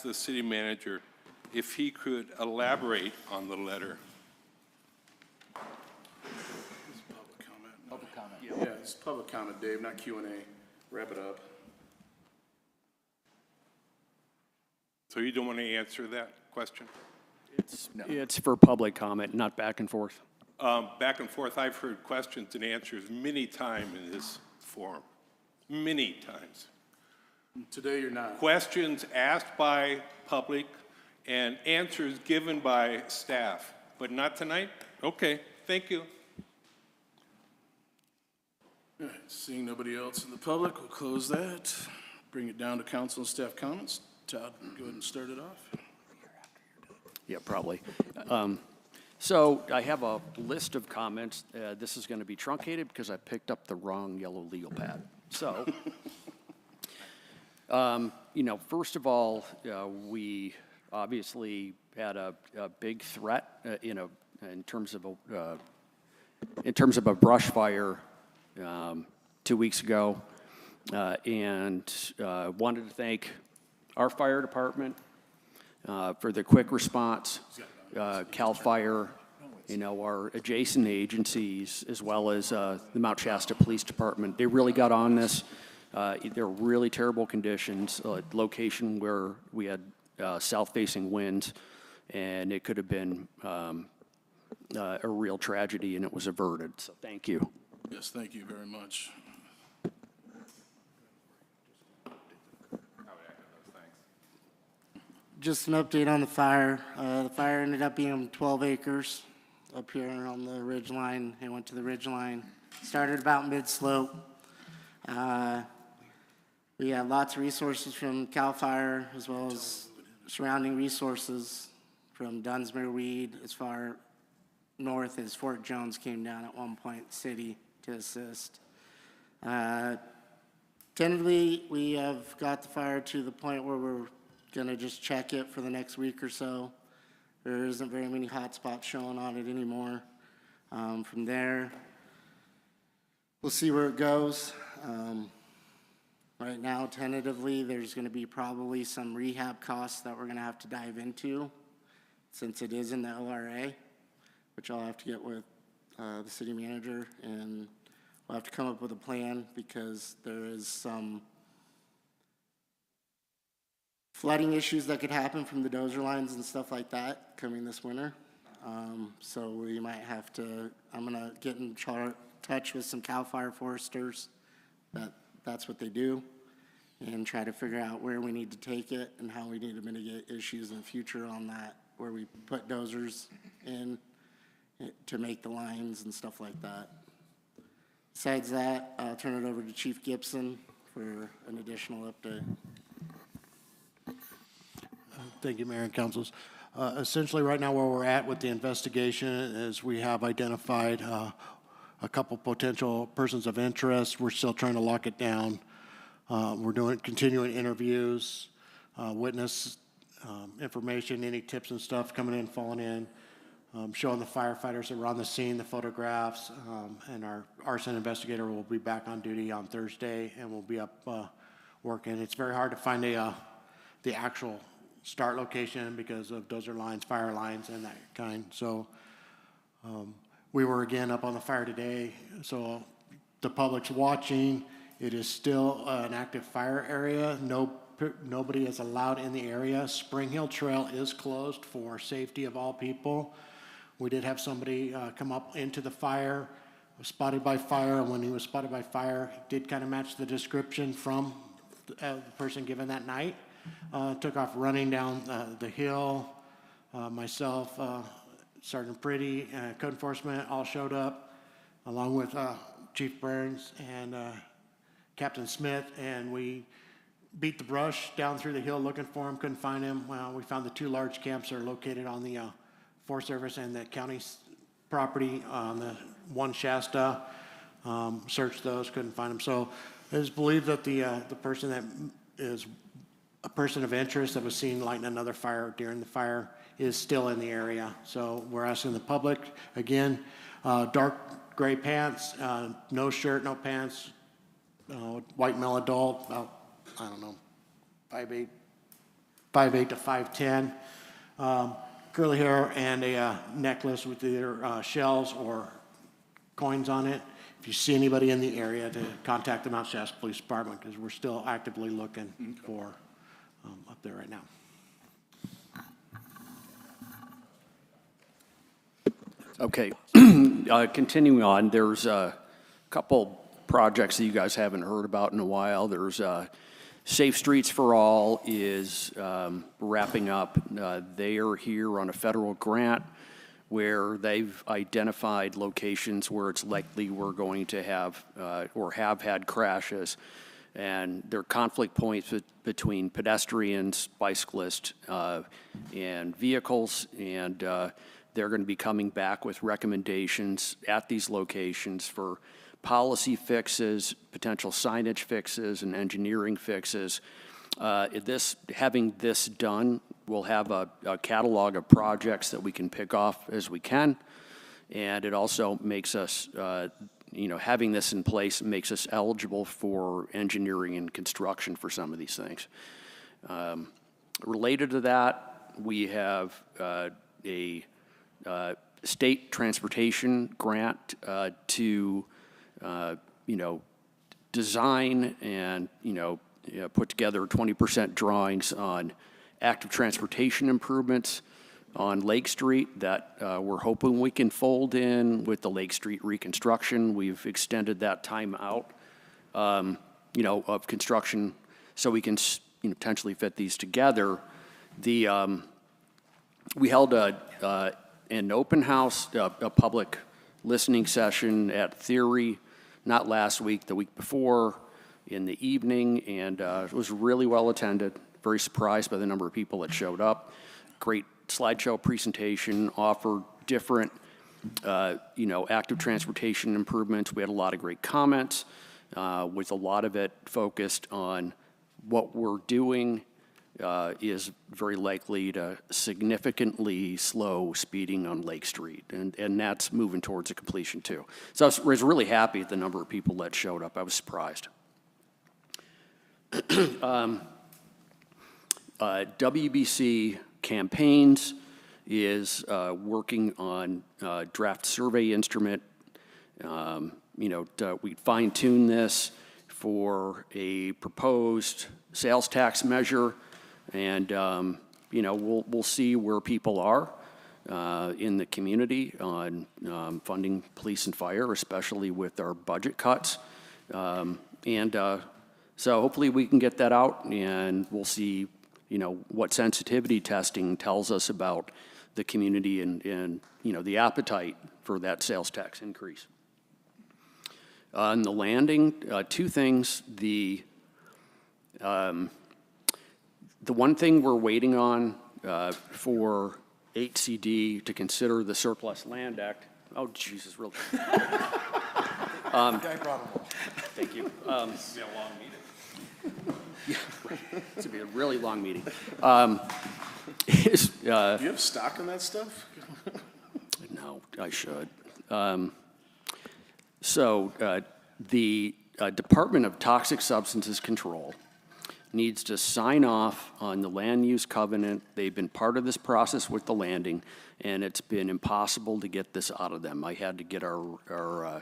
the city manager if he could elaborate on the letter. Public comment. Public comment. Yeah, it's public comment, Dave, not Q&A. Wrap it up. So you don't want to answer that question? It's for public comment, not back and forth. Back and forth, I've heard questions and answers many times in this forum, many times. Today you're not. Questions asked by public and answers given by staff, but not tonight? Okay, thank you. All right, seeing nobody else in the public, we'll close that. Bring it down to council and staff comments. Todd, go ahead and start it off. Yeah, probably. So I have a list of comments. This is going to be truncated because I picked up the wrong yellow legal pad. So, first of all, we obviously had a big threat, in terms of a brush fire 2 weeks ago, and wanted to thank our fire department for the quick response, CAL FIRE, our adjacent agencies, as well as the Mount Shasta Police Department. They really got on this. They're really terrible conditions, location where we had south-facing winds, and it could have been a real tragedy, and it was averted. So thank you. Yes, thank you very much. Just an update on the fire. The fire ended up being 12 acres up here on the ridge line. It went to the ridge line. Started about mid-slope. We had lots of resources from CAL FIRE as well as surrounding resources from Dunsmuir Weed as far north as Fort Jones came down at one point, city, to assist. Tentatively, we have got the fire to the point where we're gonna just check it for the next week or so. There isn't very many hot spots showing on it anymore. From there, we'll see where it goes. Right now, tentatively, there's gonna be probably some rehab costs that we're gonna have to dive into since it is in the LRA, which I'll have to get with the city manager, and we'll have to come up with a plan because there is some flooding issues that could happen from the dozer lines and stuff like that coming this winter. So we might have to, I'm gonna get in touch with some CAL FIRE foresters, that's what they do, and try to figure out where we need to take it and how we need to mitigate issues in the future on that, where we put dozers in to make the lines and stuff like that. Besides that, I'll turn it over to Chief Gibson for an additional update. Thank you, Mayor and Councils. Essentially, right now where we're at with the investigation is we have identified a couple potential persons of interest. We're still trying to lock it down. We're doing continuing interviews, witness information, any tips and stuff coming in, falling in, showing the firefighters that were on the scene, the photographs, and our arson investigator will be back on duty on Thursday and will be up working. It's very hard to find the actual start location because of dozer lines, fire lines, and that kind. So we were again up on the fire today. So the public's watching. It is still an active fire area. Nobody is allowed in the area. Spring Hill Trail is closed for safety of all people. We did have somebody come up into the fire, was spotted by fire, and when he was spotted by fire, he did kind of match the description from the person given that night. Took off running down the hill. Myself, Sergeant Pretty, Code Enforcement all showed up, along with Chief Burns and Captain Smith, and we beat the brush down through the hill looking for him, couldn't find him. Well, we found the two large camps that are located on the Forest Service and the county property on the one Shasta. Searched those, couldn't find him. So it is believed that the person that is a person of interest that was seen lighting another fire during the fire is still in the area. So we're asking the public, again, dark gray pants, no shirt, no pants, white male adult, about, I don't know, 5'8", 5'8" to 5'10", curly hair, and a necklace with either shells or coins on it. If you see anybody in the area, to contact the Mount Shasta Police Department, because we're still actively looking for up there right now. Okay, continuing on, there's a couple projects that you guys haven't heard about in a while. There's Safe Streets for All is wrapping up. They are here on a federal grant where they've identified locations where it's likely we're going to have or have had crashes. And there are conflict points between pedestrians, bicyclists, and vehicles, and they're going to be coming back with recommendations at these locations for policy fixes, potential signage fixes, and engineering fixes. Having this done, we'll have a catalog of projects that we can pick off as we can, and it also makes us, having this in place makes us eligible for engineering and construction for some of these things. Related to that, we have a state transportation grant to, design and, put together 20% drawings on active transportation improvements on Lake Street that we're hoping we can fold in with the Lake Street reconstruction. We've extended that time out, of construction so we can potentially fit these together. We held an open house, a public listening session at Theory, not last week, the week before, in the evening, and it was really well attended. Very surprised by the number of people that showed up. Great slideshow presentation, offered different, active transportation improvements. We had a lot of great comments, with a lot of it focused on what we're doing is very likely to significantly slow speeding on Lake Street, and that's moving towards a completion too. So I was really happy at the number of people that showed up. I was surprised. WBC Campaigns is working on draft survey instrument. We fine-tune this for a proposed sales tax measure, and we'll see where people are in the community on funding police and fire, especially with our budget cuts. So hopefully we can get that out, and we'll see, what sensitivity testing tells us about the community and the appetite for that sales tax increase. On the landing, two things. The one thing we're waiting on for HCD to consider the Surplus Land Act. Oh, Jesus, really? Thank you. It's gonna be a long meeting. It's going to be a really long meeting. Do you have stock in that stuff? No, I should. The Department of Toxic Substances Control needs to sign off on the land use covenant. They've been part of this process with the landing, and it's been impossible to get this out of them. I had to get our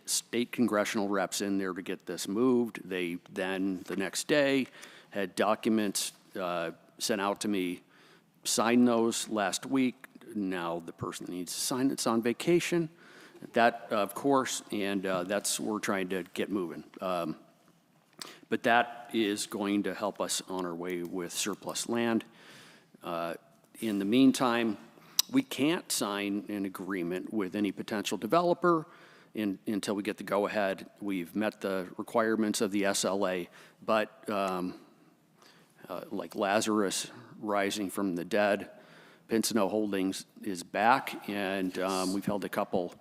state congressional reps in there to get this moved. They then, the next day, had documents sent out to me, signed those last week. Now the person that needs to sign it's on vacation. That, of course, and that's we're trying to get moving. But that is going to help us on our way with surplus land. In the meantime, we can't sign an agreement with any potential developer until we get the go-ahead. We've met the requirements of the SLA, but like Lazarus rising from the dead, Pinsino Holdings is back, and we've held a couple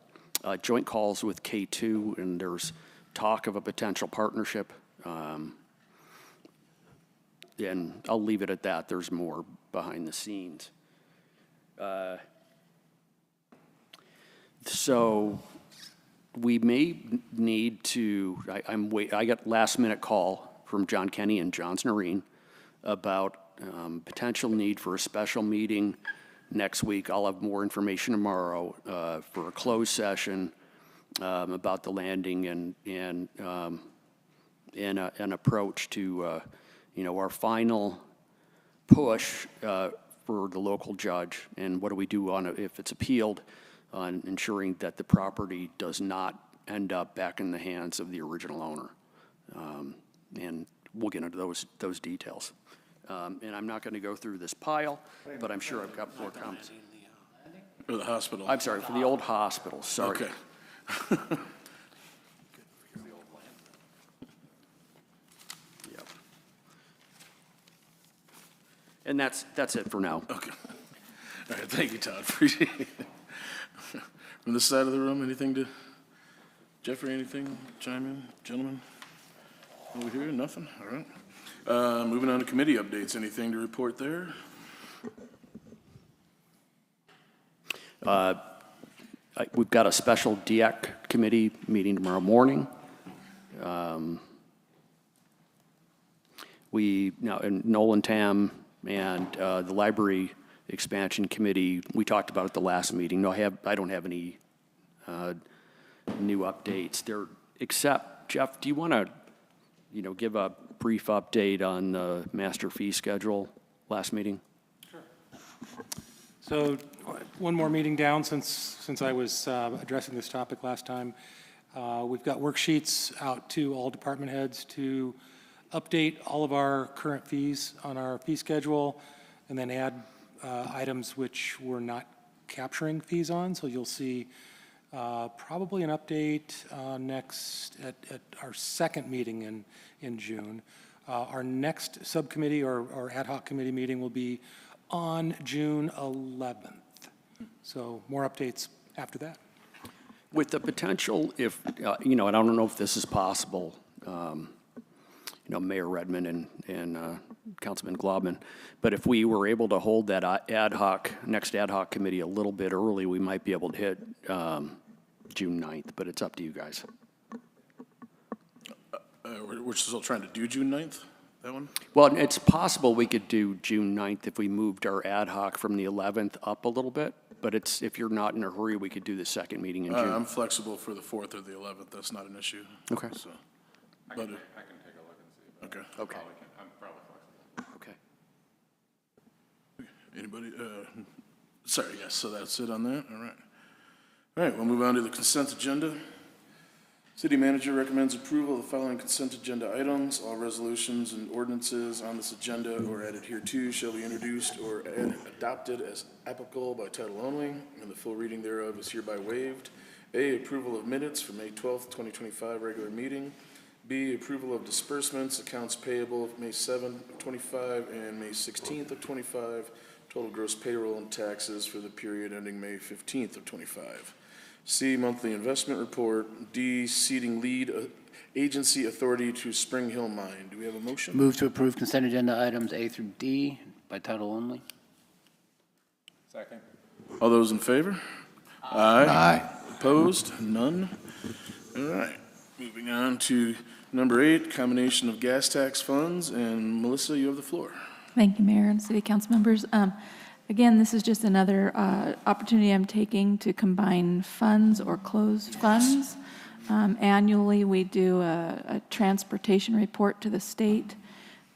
joint calls with K2, and there's talk of a potential partnership. And I'll leave it at that. There's more behind the scenes. So we may need to, I got last minute call from John Kenny and John Snarine about potential need for a special meeting next week. I'll have more information tomorrow for a closed session about the landing and an approach to, our final push for the local judge, and what do we do if it's appealed, on ensuring that the property does not end up back in the hands of the original owner. And we'll get into those details. And I'm not going to go through this pile, but I'm sure I've got more comments. Or the hospital? I'm sorry, for the old hospital, sorry. Okay. Yep. And that's it for now. Okay. All right, thank you, Todd. Appreciate it. From this side of the room, anything to, Jeffrey, anything? Chime in, gentlemen? Over here, nothing? All right. Moving on to committee updates. Anything to report there? We've got a special DEC committee meeting tomorrow morning. And Nolan Tam and the library expansion committee, we talked about at the last meeting. No, I don't have any new updates there, except, Jeff, do you want to, give a brief update on the master fee schedule last meeting? So one more meeting down since I was addressing this topic last time. We've got worksheets out to all department heads to update all of our current fees on our fee schedule, and then add items which we're not capturing fees on. So you'll see probably an update at our second meeting in June. Our next subcommittee or ad hoc committee meeting will be on June 11th. So more updates after that. With the potential, if, and I don't know if this is possible, Mayor Redmond and Councilman Globman, but if we were able to hold that next ad hoc committee a little bit early, we might be able to hit June 9th, but it's up to you guys. We're still trying to do June 9th, that one? Well, it's possible we could do June 9th if we moved our ad hoc from the 11th up a little bit, but if you're not in a hurry, we could do the second meeting in June. I'm flexible for the 4th or the 11th. That's not an issue. Okay. So, I can take a look and see. okay. Okay. I'm probably flexible. Okay. Anybody? Sorry, yes, so that's it on that. All right. All right, we'll move on to the consent agenda. City manager recommends approval of the following consent agenda items. All resolutions and ordinances on this agenda or added hereto shall be introduced or adopted as applicable by title only, and the full reading thereof is hereby waived. A, approval of minutes for May 12th, 2025 regular meeting. B, approval of disbursements, accounts payable of May 7th of 25 and May 16th of 25. Total gross payroll and taxes for the period ending May 15th of 25. C, monthly investment report. D, ceding lead agency authority to Spring Hill Mine. Do we have a motion? Move to approve consent agenda items A through D by title only. Second. All those in favor? Aye. Opposed? None? All right. Moving on to number 8, combination of gas tax funds. And Melissa, you have the floor. Thank you, Mayor and City Council members. Again, this is just another opportunity I'm taking to combine funds or closed funds. Annually, we do a transportation report to the state.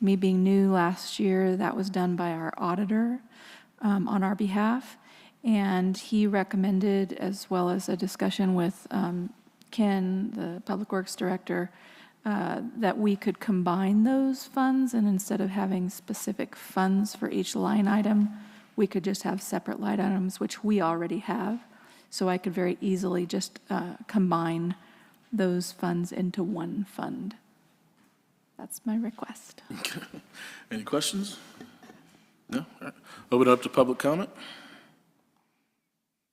Me being new last year, that was done by our auditor on our behalf. And he recommended, as well as a discussion with Ken, the Public Works Director, that we could combine those funds, and instead of having specific funds for each line item, we could just have separate line items, which we already have. So I could very easily just combine those funds into one fund. That's my request. Any questions? No? All right. Open it up to public comment.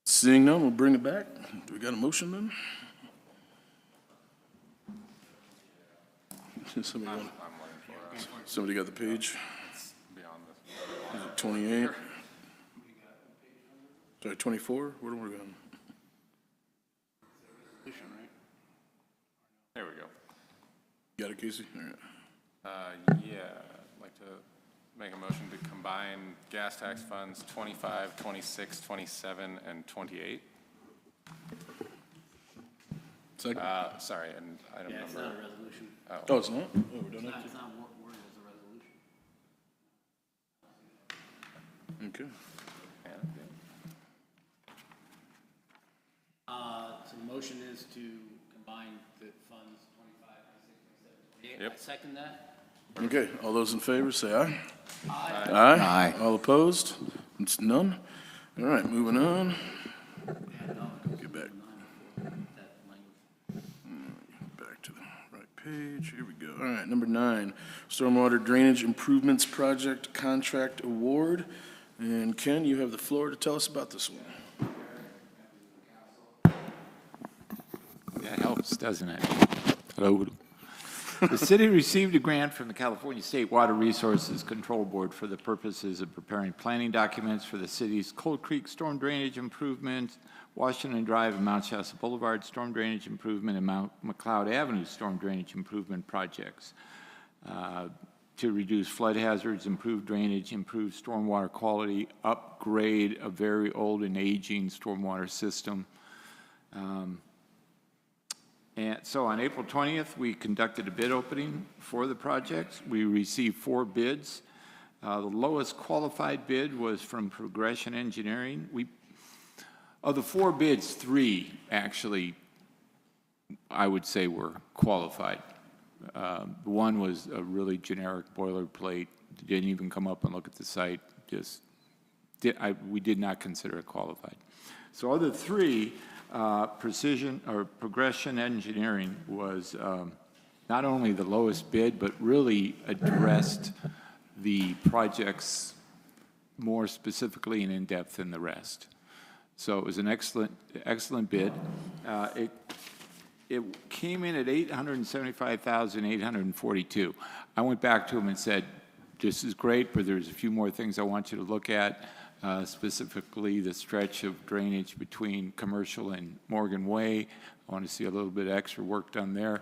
Seeing none, we'll bring it back. Do we got a motion then? Somebody got the page? Beyond this. Is it 28? Sorry, 24? Where are we going? There we go. Got it, Casey? All right. Yeah, I'd like to Make a motion to combine gas tax funds 25, 26, 27, and 28. Second? Sorry, and item Yeah, it's not number. a resolution. Oh, it's not? Oh, we're done It's not worded as a resolution. Okay. So the motion is to combine the funds 25, 26, 27, 28. Yep. I second that. Okay, all those in favor, say aye. Aye. All opposed? It's none? All right, moving on. Get back. Back to the right page, here we go. All right, number 9, Stormwater Drainage Improvements Project Contract Award. And Ken, you have the floor to tell us about this one. That helps, doesn't it? Hello. The city received a grant from the California State Water Resources Control Board for the purposes of preparing planning documents for the city's Cold Creek storm drainage improvement, Washington Drive and Mount Shasta Boulevard storm drainage improvement, and Mount McLeod Avenue storm drainage improvement projects to reduce flood hazards, improve drainage, improve stormwater quality, upgrade a very old and aging stormwater system. And so on April 20th, we conducted a bid opening for the project. We received 4 bids. The lowest qualified bid was from Progression Engineering. Of the 4 bids, 3 actually, I would say, were qualified. One was a really generic boilerplate, didn't even come up and look at the site, we did not consider it qualified. So other 3, Progression Engineering was not only the lowest bid, but really addressed the projects more specifically and in depth than the rest. So it was an excellent bid. It came in at $875,842. I went back to him and said, "This is great, but there's a few more things I want you to look at." Specifically the stretch of drainage between Commercial and Morgan Way. I want to see a little bit of extra work done there.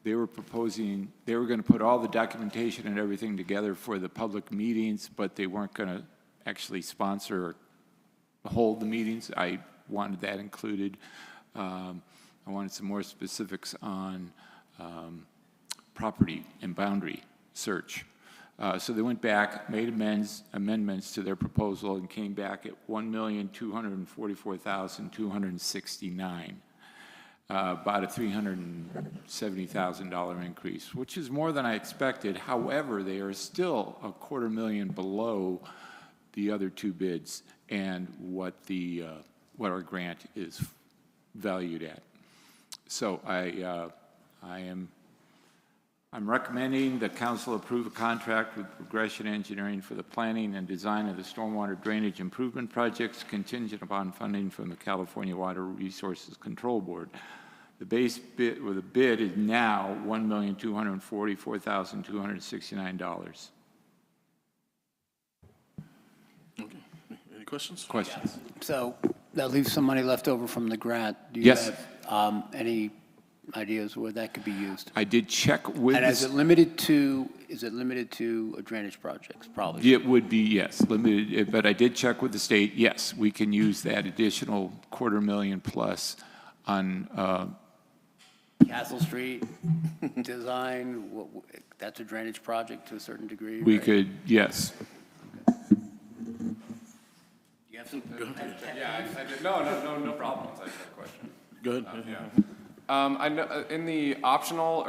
They were proposing, they were going to put all the documentation and everything together for the public meetings, but they weren't going to actually sponsor or hold the meetings. I wanted that included. I wanted some more specifics on property and boundary search. So they went back, made amendments to their proposal, and came back at $1,244,269, about a $370,000 increase, which is more than I expected. However, they are still $250,000 below the other 2 bids and what our grant is valued at. So I'm recommending the council approve a contract with Progression Engineering for the planning and design of the stormwater drainage improvement projects contingent upon funding from the California Water Resources Control Board. The base bid, or the bid, is now $1,244,269. Okay, any questions? Questions? So that leaves some money left over from the grant. Do you Yes. have any ideas where that could be used? I did check with And is it limited to drainage projects, probably? It would be, yes, limited, but I did check with the state. Yes, we can use that additional $250,000 plus on, Castle Street design, that's a drainage project to a certain degree, we right? could, yes. You have some? Yeah, I did. No problem. I just had a question. Go ahead. I know in the optional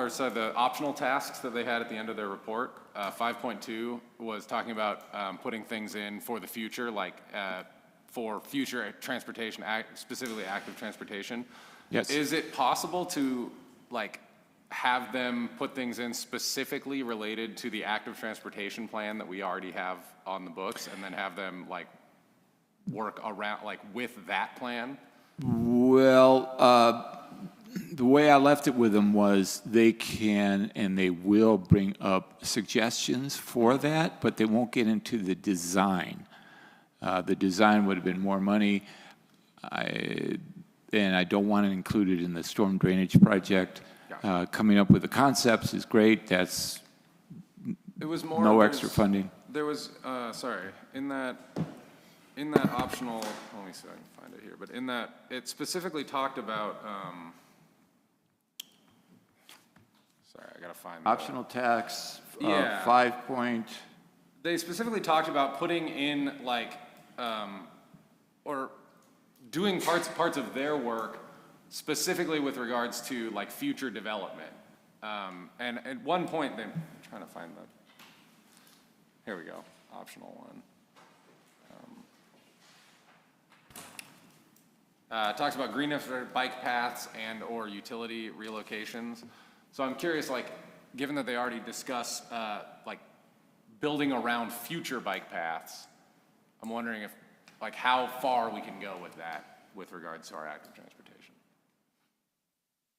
tasks that they had at the end of their report, 5.2 was talking about putting things in for the future, like for future transportation, specifically active transportation. Yes. Is it possible to have them put things in specifically related to the active transportation plan that we already have on the books, and then have them work around with that plan? Well, the way I left it with them was they can and they will bring up suggestions for that, but they won't get into the design. The design would have been more money, and I don't want to include it in the storm drainage project. Coming up with the concepts is great. It was more. No there's- extra funding. There was, sorry, in that optional, let me see if I can find it here, but in that, it specifically talked about, sorry, I gotta find. Optional tax, Yeah. 5 point, They specifically talked about putting in like, or doing parts of their work specifically with regards to like future development. And at one point, I'm trying to find the, here we go, optional one. Talks about green bike paths and or utility relocations. So I'm curious, like, given that they already discuss, like, building around future bike paths, I'm wondering if, like, how far we can go with that with regards to our active transportation,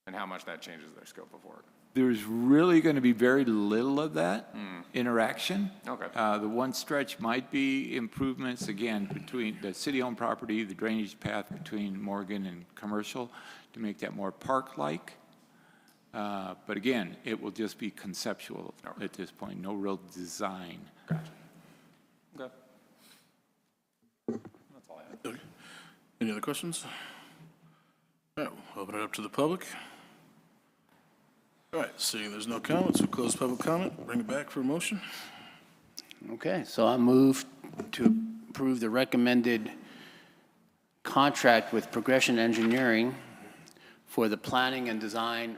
and how much that changes their scope of work. there's really going to be very little of that interaction. Okay. The one stretch might be improvements, again, between the city-owned property, the drainage path between Morgan and Commercial, to make that more park-like. But again, it will just be conceptual at this point, no real design. Gotcha. Okay. That's all I have. Okay. Any other questions? All right, we'll open it up to the public. All right, seeing there's no comments, we'll close public comment, bring it back for a motion. Okay, so I move to approve the recommended contract with Progression Engineering for the planning and design,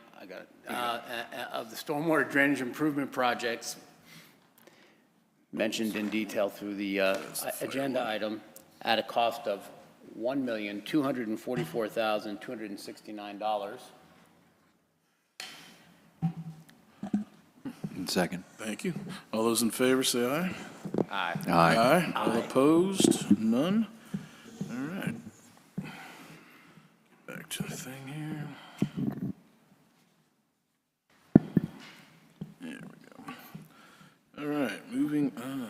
of the stormwater drainage improvement projects mentioned in detail through the agenda item at a cost of $1,244,269. Second. Thank you. All those in favor say aye. Aye. Aye. All opposed? None? All right. Back to the thing here. There we go. All right, moving on.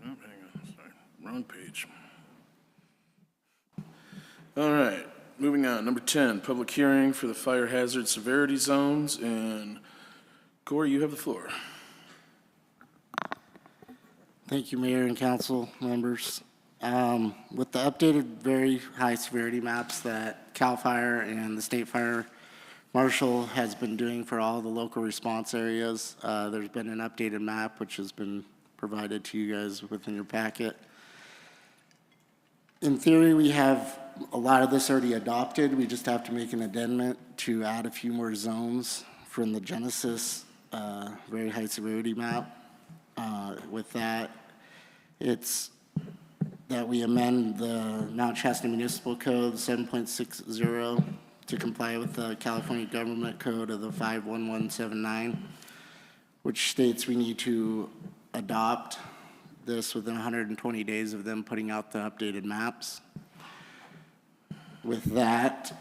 Nope, hang on, sorry, wrong page. All right, moving on. Number 10, public hearing for the fire hazard severity zones, and Corey, you have the floor. Thank you, Mayor and council members. With the updated very high severity maps that CAL FIRE and the State Fire Marshal has been doing for all the local response areas, there's been an updated map which has been provided to you guys within your packet. In theory, we have a lot of this already adopted. We just have to make an addendum to add a few more zones from the Genesis very high severity map. With that, it's that we amend the Mount Shasta Municipal Code 7.60 to comply with the California Government Code of the 51179, which states we need to adopt this within 120 days of them putting out the updated maps. With that,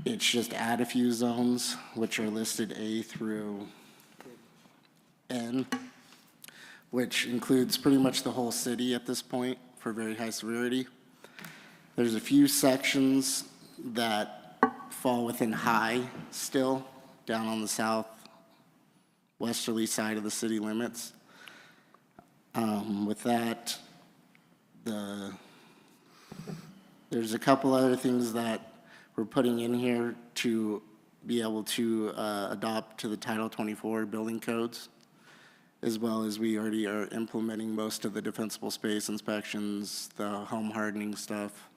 it's just add a few zones, which are listed A through N, which includes pretty much the whole city at this point for very high severity. There's a few sections that fall within high still, down on the southwesterly side of the city limits. With that, there's a couple other things that we're putting in here to be able to adopt to the Title 24 building codes, as well as we already are implementing most of the defensible space inspections, the home hardening stuff,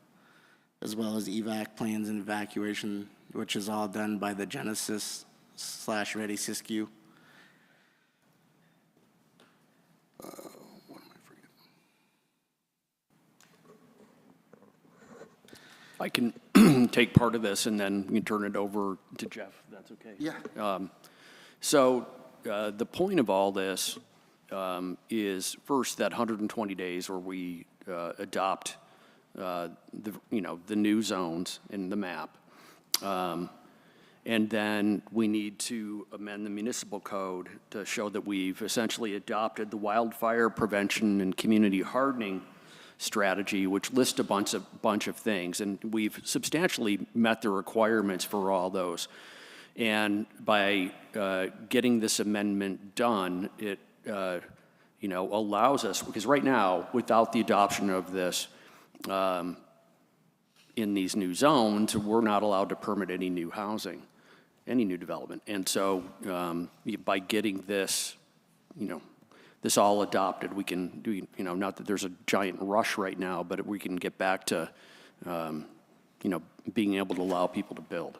as well as evac plans and evacuation, which is all done by the Genesis/Ready Siskiyou. I can take part of this and then we can turn it over to Jeff, if that's okay. Yeah. So the point of all this is first that 120 days where we adopt the new zones in the map. And then we need to amend the municipal code to show that we've essentially adopted the wildfire prevention and community hardening strategy, which lists a bunch of things, and we've substantially met the requirements for all those. And by getting this amendment done, it you know, allows us, because right now, without the adoption of this, in these new zones, we're not allowed to permit any new housing, any new development. And so by getting this, you know, this all adopted, we can do, you know, not that there's a giant rush right now, but we can get back to, you know, being able to allow people to build.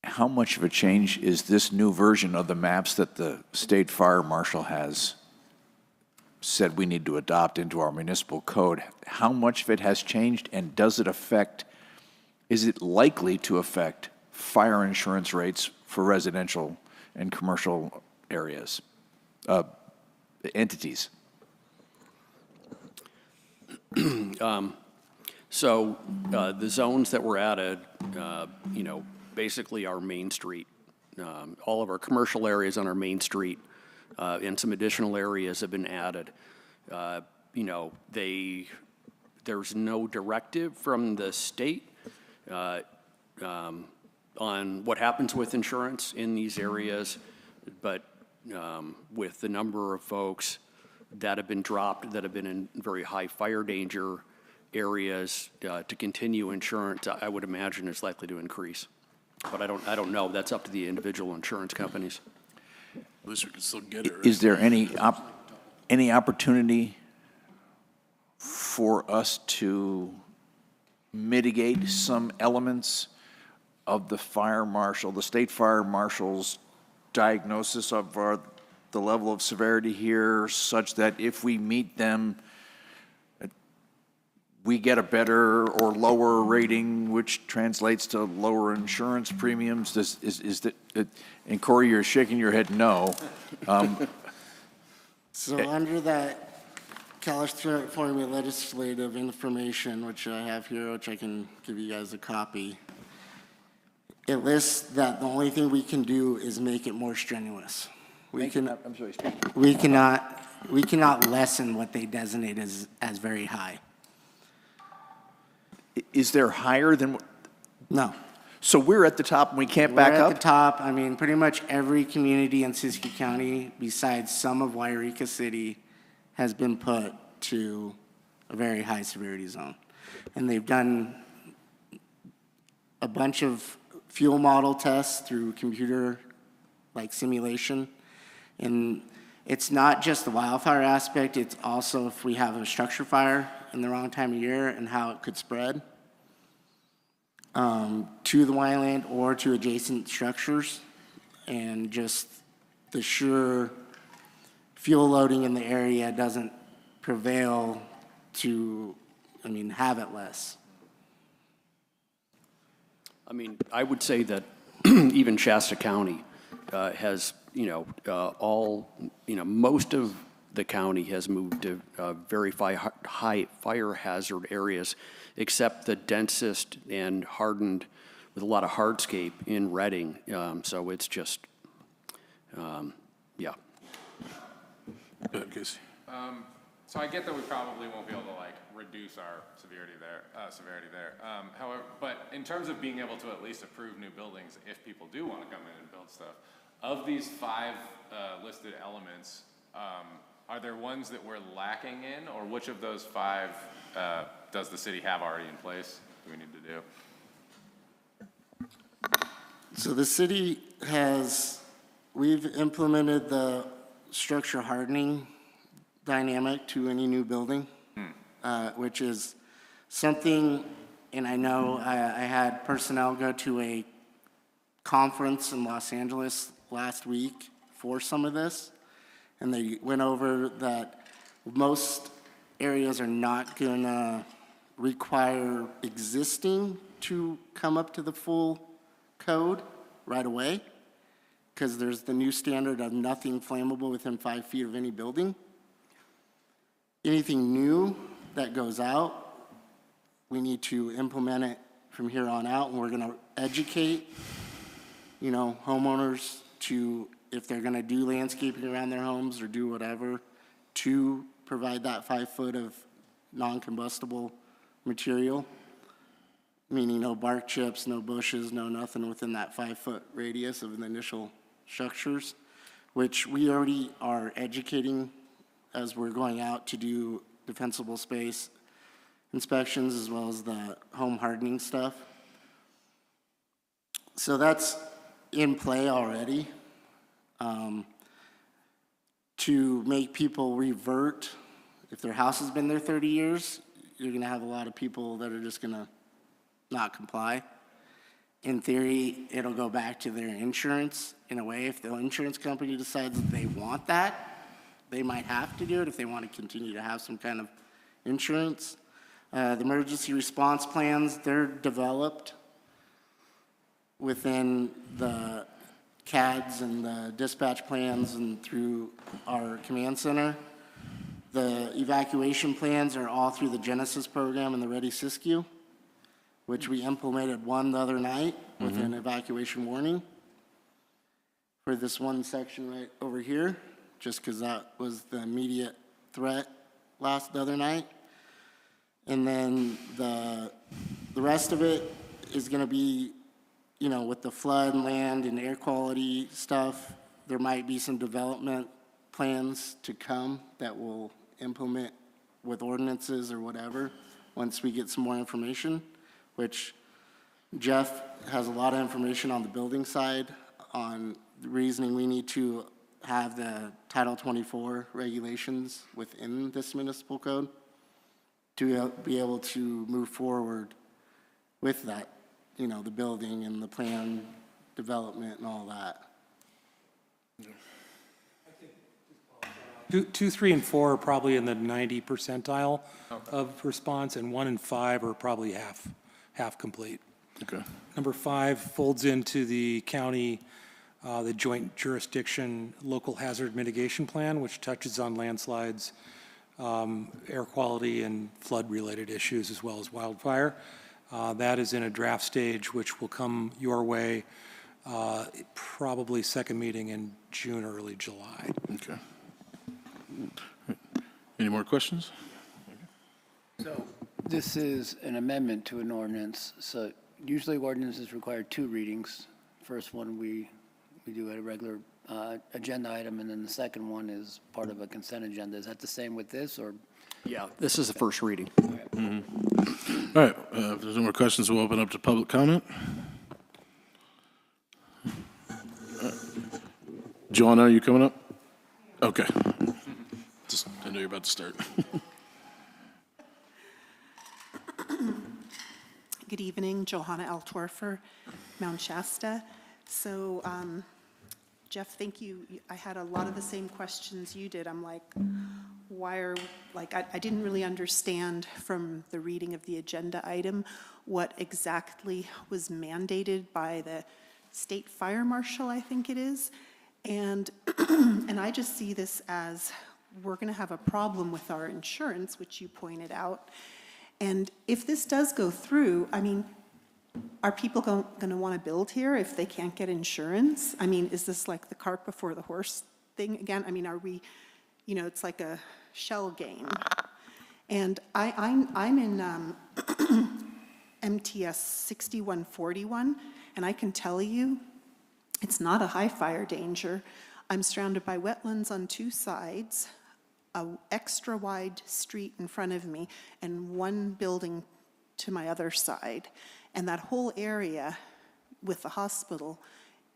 How much of a change is this new version of the maps that the state fire marshal has said we need to adopt into our municipal code? How much of it has changed, and does it affect, is it likely to affect fire insurance rates for residential and commercial areas, entities? So the zones that were added, you know, basically our Main Street, all of our commercial areas on our Main Street, and some additional areas have been added. You know, there's no directive from the state on what happens with insurance in these areas, but with the number of folks that have been dropped, that have been in very high fire danger areas, to continue insurance, I would imagine is likely to increase. But I don't know. That's up to the individual insurance companies. At least we can still get it, right? Is there any opportunity for us to mitigate some elements of the fire marshal, the state fire marshal's diagnosis of the level of severity here, such that if we meet them, we get a better or lower rating, which translates to lower insurance premiums? And Corey, you're shaking your head no. So under that California legislative information, which I have here, which I can give you guys a copy, it lists that the only thing we can do is make it more strenuous. We cannot lessen what they designate as very high. Is there higher than? No. So we're at the top and we can't back We're up? at the top. I mean, pretty much every community in Siskiyou County, besides some of Wairika City, has been put to a very high severity zone. And they've done a bunch of fuel model tests through computer simulation. And it's not just the wildfire aspect, it's also if we have a structure fire in the wrong time of year and how it could spread to the wineland or to adjacent structures, and just the sure fuel loading in the area doesn't prevail to, have it less. I mean, I would say that even Shasta County has, most of the county has moved to very high fire hazard areas, except the densest and hardened with a lot of hardscape in Reading. So it's just, yeah. Go ahead, Casey. So I get that we probably won't be able to reduce our severity there. However, but in terms of being able to at least approve new buildings, if people do want to come in and build stuff, of these 5 listed elements, are there ones that we're lacking in, or which of those 5 does the city have already in place? Do we need to do? So the city we've implemented the structure hardening dynamic to any new building, which is something, and I know I had personnel go to a conference in Los Angeles last week for some of this, and they went over that most areas are not gonna require existing to come up to the full code right away, because there's the new standard of nothing flammable within 5 feet of any building. Anything new that goes out, we need to implement it from here on out, and we're gonna educate, homeowners to, if they're gonna do landscaping around their homes or do whatever, to provide that 5 foot of non-combustible material, meaning no bark chips, no bushes, no nothing within that 5-foot radius of the initial structures, which we already are educating as we're going out to do defensible space inspections as well as the home hardening stuff. So that's in play already. To make people revert, if their house has been there 30 years, you're gonna have a lot of people that are just gonna not comply. In theory, it'll go back to their insurance. In a way, if the insurance company decides that they want that, they might have to do it if they want to continue to have some kind of insurance. The emergency response plans, they're developed within the CADs and the dispatch plans and through our command center. The evacuation plans are all through the Genesis program and the Ready Siskiyou, which we implemented one the other night with an evacuation warning for this one section right over here, just because that was the immediate threat the other night. And then the rest of it is going to be, you know, with the flood and land and air quality stuff, there might be some development plans to come that we'll implement with ordinances or whatever once we get some more information, which Jeff has a lot of information on the building side on the reasoning we need to have the Title 24 regulations within this municipal code to be able to move forward with that, you know, the building and the plan development and all that. 2, 3, and 4 are probably in the 90 percentile of response, and 1 and 5 are probably half complete. Okay. Number 5 folds into the county, the joint jurisdiction local hazard mitigation plan, which touches on landslides, air quality, and flood-related issues, as well as wildfire. That is in a draft stage, which will come your way probably second meeting in June or early July. Okay. Any more questions? So this is an amendment to an ordinance. So usually ordinances require 2 readings. First one, we do a regular agenda item, and then the second one is part of a consent agenda. Is that the same with this, or? Yeah, this is the first reading. All right, if there's no more questions, we'll open up to public comment. Joanna, are you coming up? Okay. Just, I know you're about to start. Good evening, Johanna Altwerfer, Mount Shasta. So, Jeff, thank you. I had a lot of the same questions you did. I'm like, I didn't really understand from the reading of the agenda item what exactly was mandated by the state fire marshal, I think it is. And I just see this as we're going to have a problem with our insurance, which you pointed out. And if this does go through, I mean, are people going to want to build here if they can't get insurance? I mean, is this like the cart before the horse thing again? I mean, are we, you know, it's like a shell game. And I'm in MTS 6141, and I can tell you, it's not a high fire danger. I'm surrounded by wetlands on 2 sides, an extra wide street in front of me, and 1 building to my other side. And that whole area with the hospital,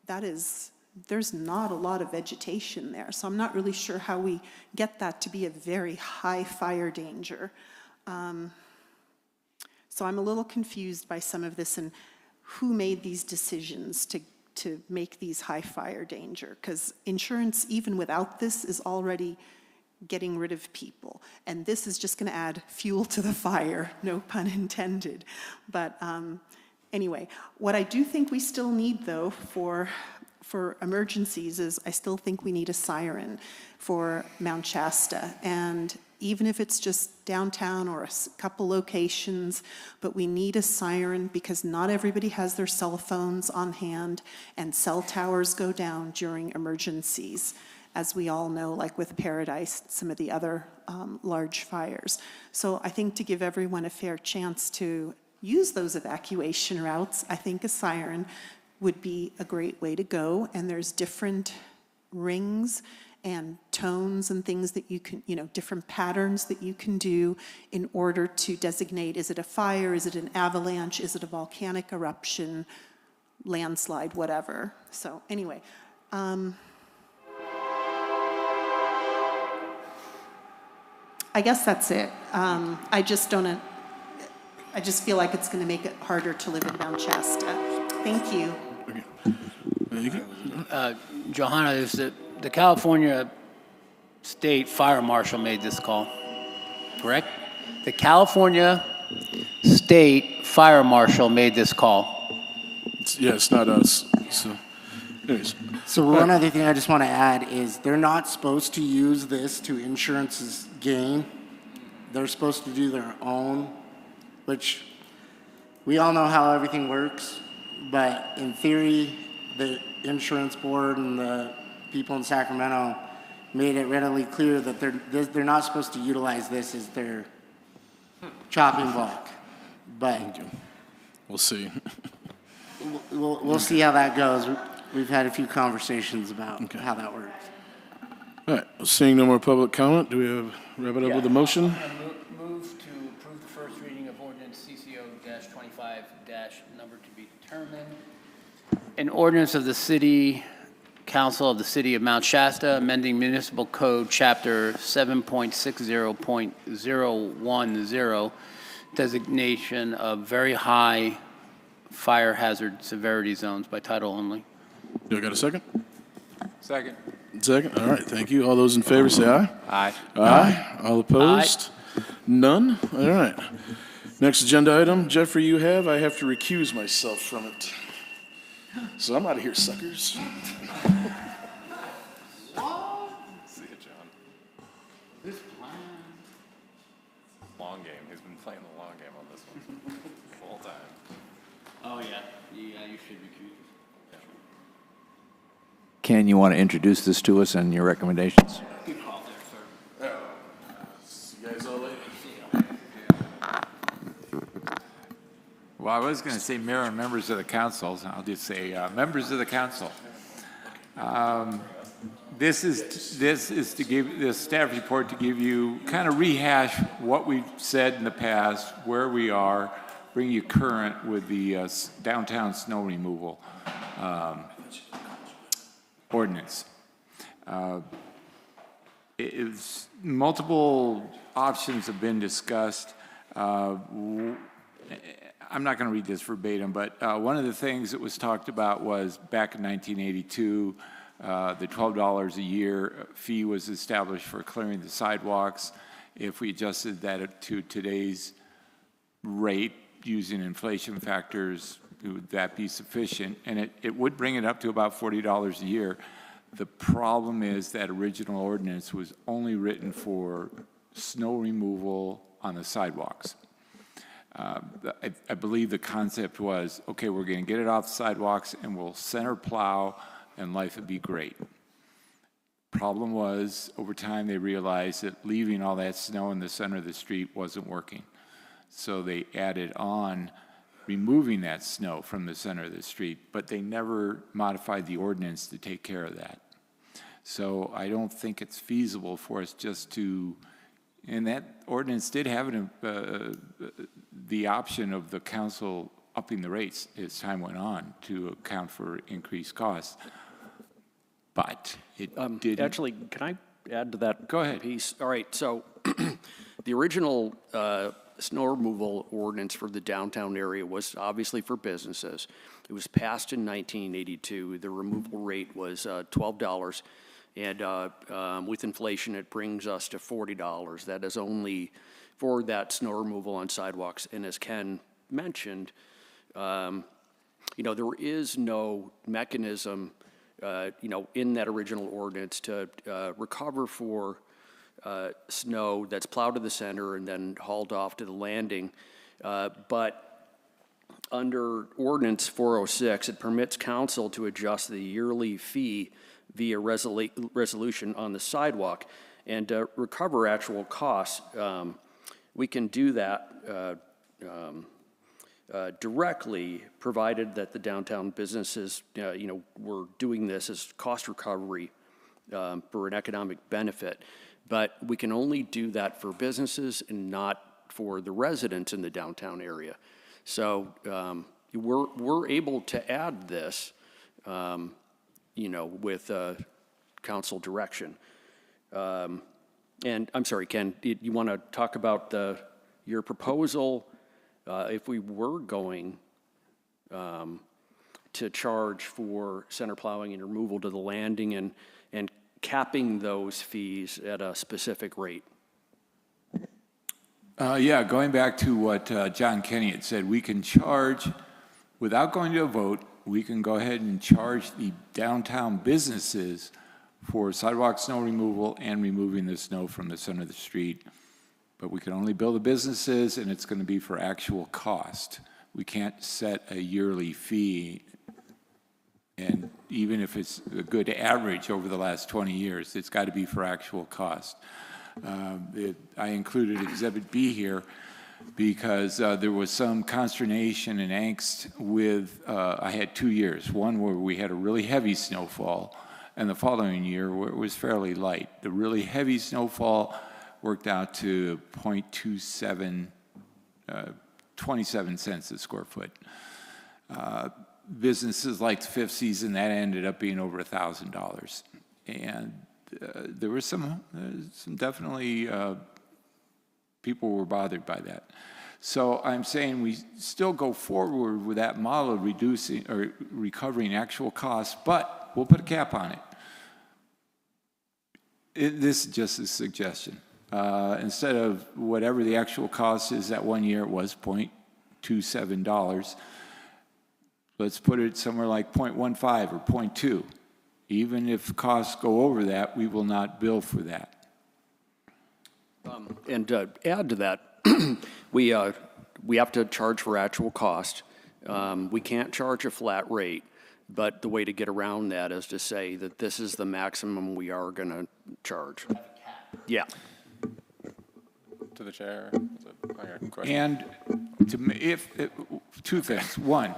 there's not a lot of vegetation there. So I'm not really sure how we get that to be a very high fire danger. So I'm a little confused by some of this and who made these decisions to make these high fire danger, because insurance, even without this, is already getting rid of people. And this is just gonna add fuel to the fire, no pun intended. But anyway, what I do think we still need though for emergencies is I still think we need a siren for Mount Shasta. And even if it's just downtown or a couple locations, but we need a siren because not everybody has their cell phones on hand and cell towers go down during emergencies. as we all know, like with Paradise, some of the other large fires. So I think to give everyone a fair chance to use those evacuation routes, I think a siren would be a great way to go. And there's different rings and tones and things that you can, different patterns that you can do in order to designate, is it a fire, is it an avalanche, is it a volcanic eruption, landslide, whatever. So anyway, I guess that's it. I just feel like it's going to make it harder to live in Mount Shasta. Thank you. Johanna, is the California State Fire Marshal made this call, correct? The California State Fire Marshal made this call. Yeah, it's not us. So, anyways. So one other thing I just want to add is they're not supposed to use this to insurance's gain. They're supposed to do their own, which we all know how everything works, but in theory, the insurance board and the people in Sacramento made it readily clear that they're not supposed to utilize this as their chopping block. But We'll see. we'll see how that goes. We've had a few conversations about how that works. All right, seeing no more public comment, do we wrap it up with a motion? Move to approve the first reading of ordinance CCO-25- number to be determined. An ordinance of the City Council of the City of Mount Shasta, amending Municipal Code Chapter 7.60.010, designation of very high fire hazard severity zones by title only. You got a second? Second. Second, all right, thank you. All those in favor say aye. Aye. Aye. All opposed? None? All right. Next agenda item, Jeffrey, I have to recuse myself from it. So I'm out of here, suckers. See you, John. Long game. He's been playing the long game on this one the whole time. Oh, yeah. Yeah, you should recuse. Ken, you want to introduce this to us and your recommendations? Good call there, sir. See you guys all later. Well, I was going to say mayor and members of the council, so I'll just say members of the council. This is to give this staff report to give you kind of rehash what we've said in the past, where we are, bring you current with the downtown snow removal ordinance. Multiple options have been discussed. I'm not going to read this verbatim, but one of the things that was talked about was back in 1982, the $12 a year fee was established for clearing the sidewalks. If we adjusted that to today's rate using inflation factors, would that be sufficient? And it would bring it up to about $40 a year. The problem is that original ordinance was only written for snow removal on the sidewalks. I believe the concept was, okay, we're going to get it off the sidewalks and we'll center plow and life would be great. Problem was, over time they realized that leaving all that snow in the center of the street wasn't working. So they added on removing that snow from the center of the street, but they never modified the ordinance to take care of that. So I don't think it's feasible for us just to, and that ordinance did have the option of the council upping the rates as time went on to account for increased costs. But it didn't. Actually, can I add to that Go ahead. piece? All right, so the original snow removal ordinance for the downtown area was obviously for businesses. It was passed in 1982. The removal rate was $12, and with inflation, it brings us to $40. That is only for that snow removal on sidewalks. And as Ken mentioned, there is no mechanism in that original ordinance to recover for snow that's plowed to the center and then hauled off to the landing. But under ordinance 406, it permits council to adjust the yearly fee via resolution on the sidewalk and recover actual costs. We can do that directly, provided that the downtown businesses, we're doing this as cost recovery for an economic benefit. But we can only do that for businesses and not for the residents in the downtown area. So we're able to add this, with council direction. And I'm sorry, Ken, you want to talk about your proposal? If we were going to charge for center plowing and removal to the landing and capping those fees at a specific rate. Yeah, going back to what John Kenny had said, we can charge, without going to a vote, we can go ahead and charge the downtown businesses for sidewalk snow removal and removing the snow from the center of the street. But we can only bill the businesses, and it's going to be for actual cost. We can't set a yearly fee, and even if it's a good average over the last 20 years, it's got to be for actual cost. I included Exhibit B here because there was some consternation and angst with, I had 2 years, one where we had a really heavy snowfall, and the following year where it was fairly light. The really heavy snowfall worked out to 0.27, 27 cents a square foot. Businesses like the fifth season, that ended up being over $1,000. And there was some definitely, people were bothered by that. So I'm saying we still go forward with that model of reducing or recovering actual costs, but we'll put a cap on it. This is just a suggestion. Instead of whatever the actual cost is that 1 year, it was $0.27. Let's put it somewhere like 0.15 or 0.2. Even if costs go over that, we will not bill for that. And to add to that, we have to charge for actual cost. We can't charge a flat rate, but the way to get around that is to say that this is the maximum we are going to charge. Yeah. To the chair. And two things. One,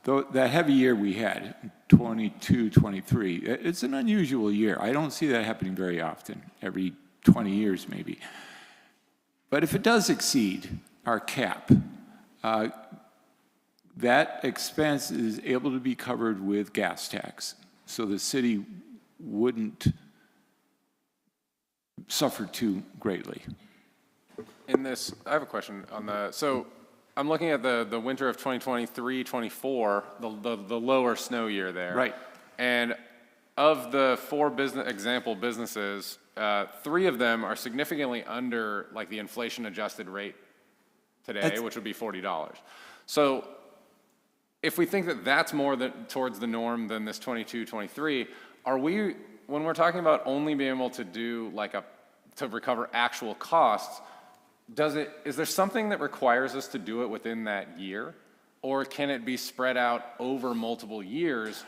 that heavy year we had, 22, 23, it's an unusual year. I don't see that happening very often, every 20 years maybe. But if it does exceed our cap, that expense is able to be covered with gas tax. So the city wouldn't suffer too greatly. In this, I have a question on so I'm looking at the winter of 2023, 24, the lower snow year there. Right. And of the 4 example businesses, 3 of them are significantly under like the inflation adjusted rate today, which would be $40. So if we think that that's more towards the norm than this 22, 23, are we, when we're talking about only being able to do to recover actual costs, is there something that requires us to do it within that year? Or can it be spread out over multiple years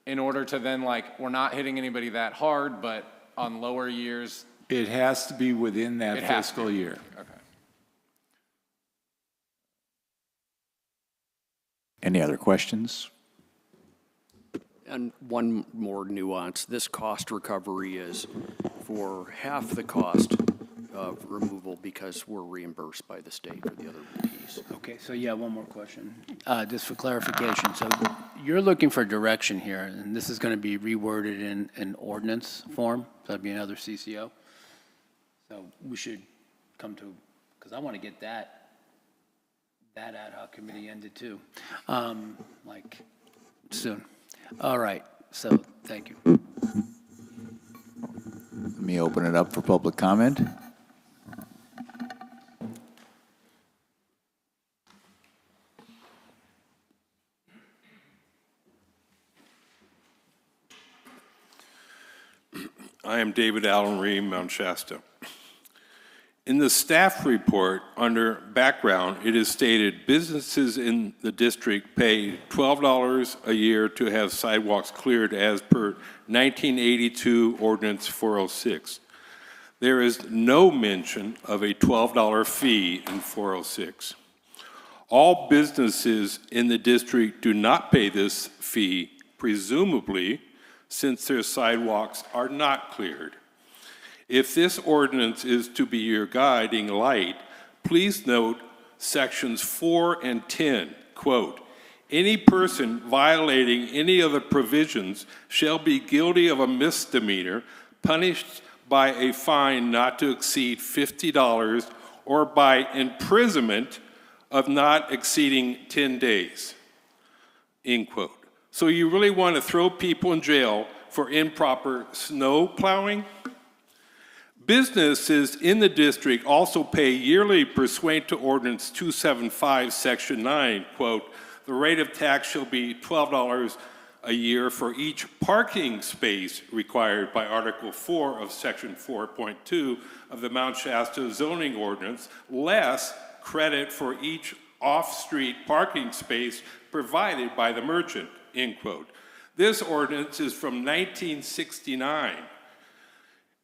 in order to then we're not hitting anybody that hard, but on lower years? It has to be within that fiscal year. Okay. Any other questions? And one more nuance, this cost recovery is for half the cost of removal because we're reimbursed by the state for the other piece. Okay, so yeah, one more question, just for clarification. So you're looking for direction here, and this is going to be reworded in an ordinance form, so that'd be another CCO. So we should come to, because I want to get that ad hoc committee ended too, soon. All right, so thank you. Let me open it up for public comment. I am David Allen Reed, Mount Shasta. In the staff report, under background, it is stated businesses in the district pay $12 a year to have sidewalks cleared as per 1982 Ordinance 406. There is no mention of a $12 fee in 406. All businesses in the district do not pay this fee, presumably, since their sidewalks are not cleared. If this ordinance is to be your guiding light, please note sections 4 and 10, quote, "Any person violating any of the provisions shall be guilty of a misdemeanor punished by a fine not to exceed $50 or by imprisonment of not exceeding 10 days, end quote. So you really want to throw people in jail for improper snow plowing? Businesses in the district also pay yearly pursuant to Ordinance 275, Section 9, quote, "The rate of tax shall be $12 a year for each parking space required by Article 4 of Section 4.2 of the Mount Shasta zoning ordinance, less credit for each off-street parking space provided by the merchant," end quote. This ordinance is from 1969.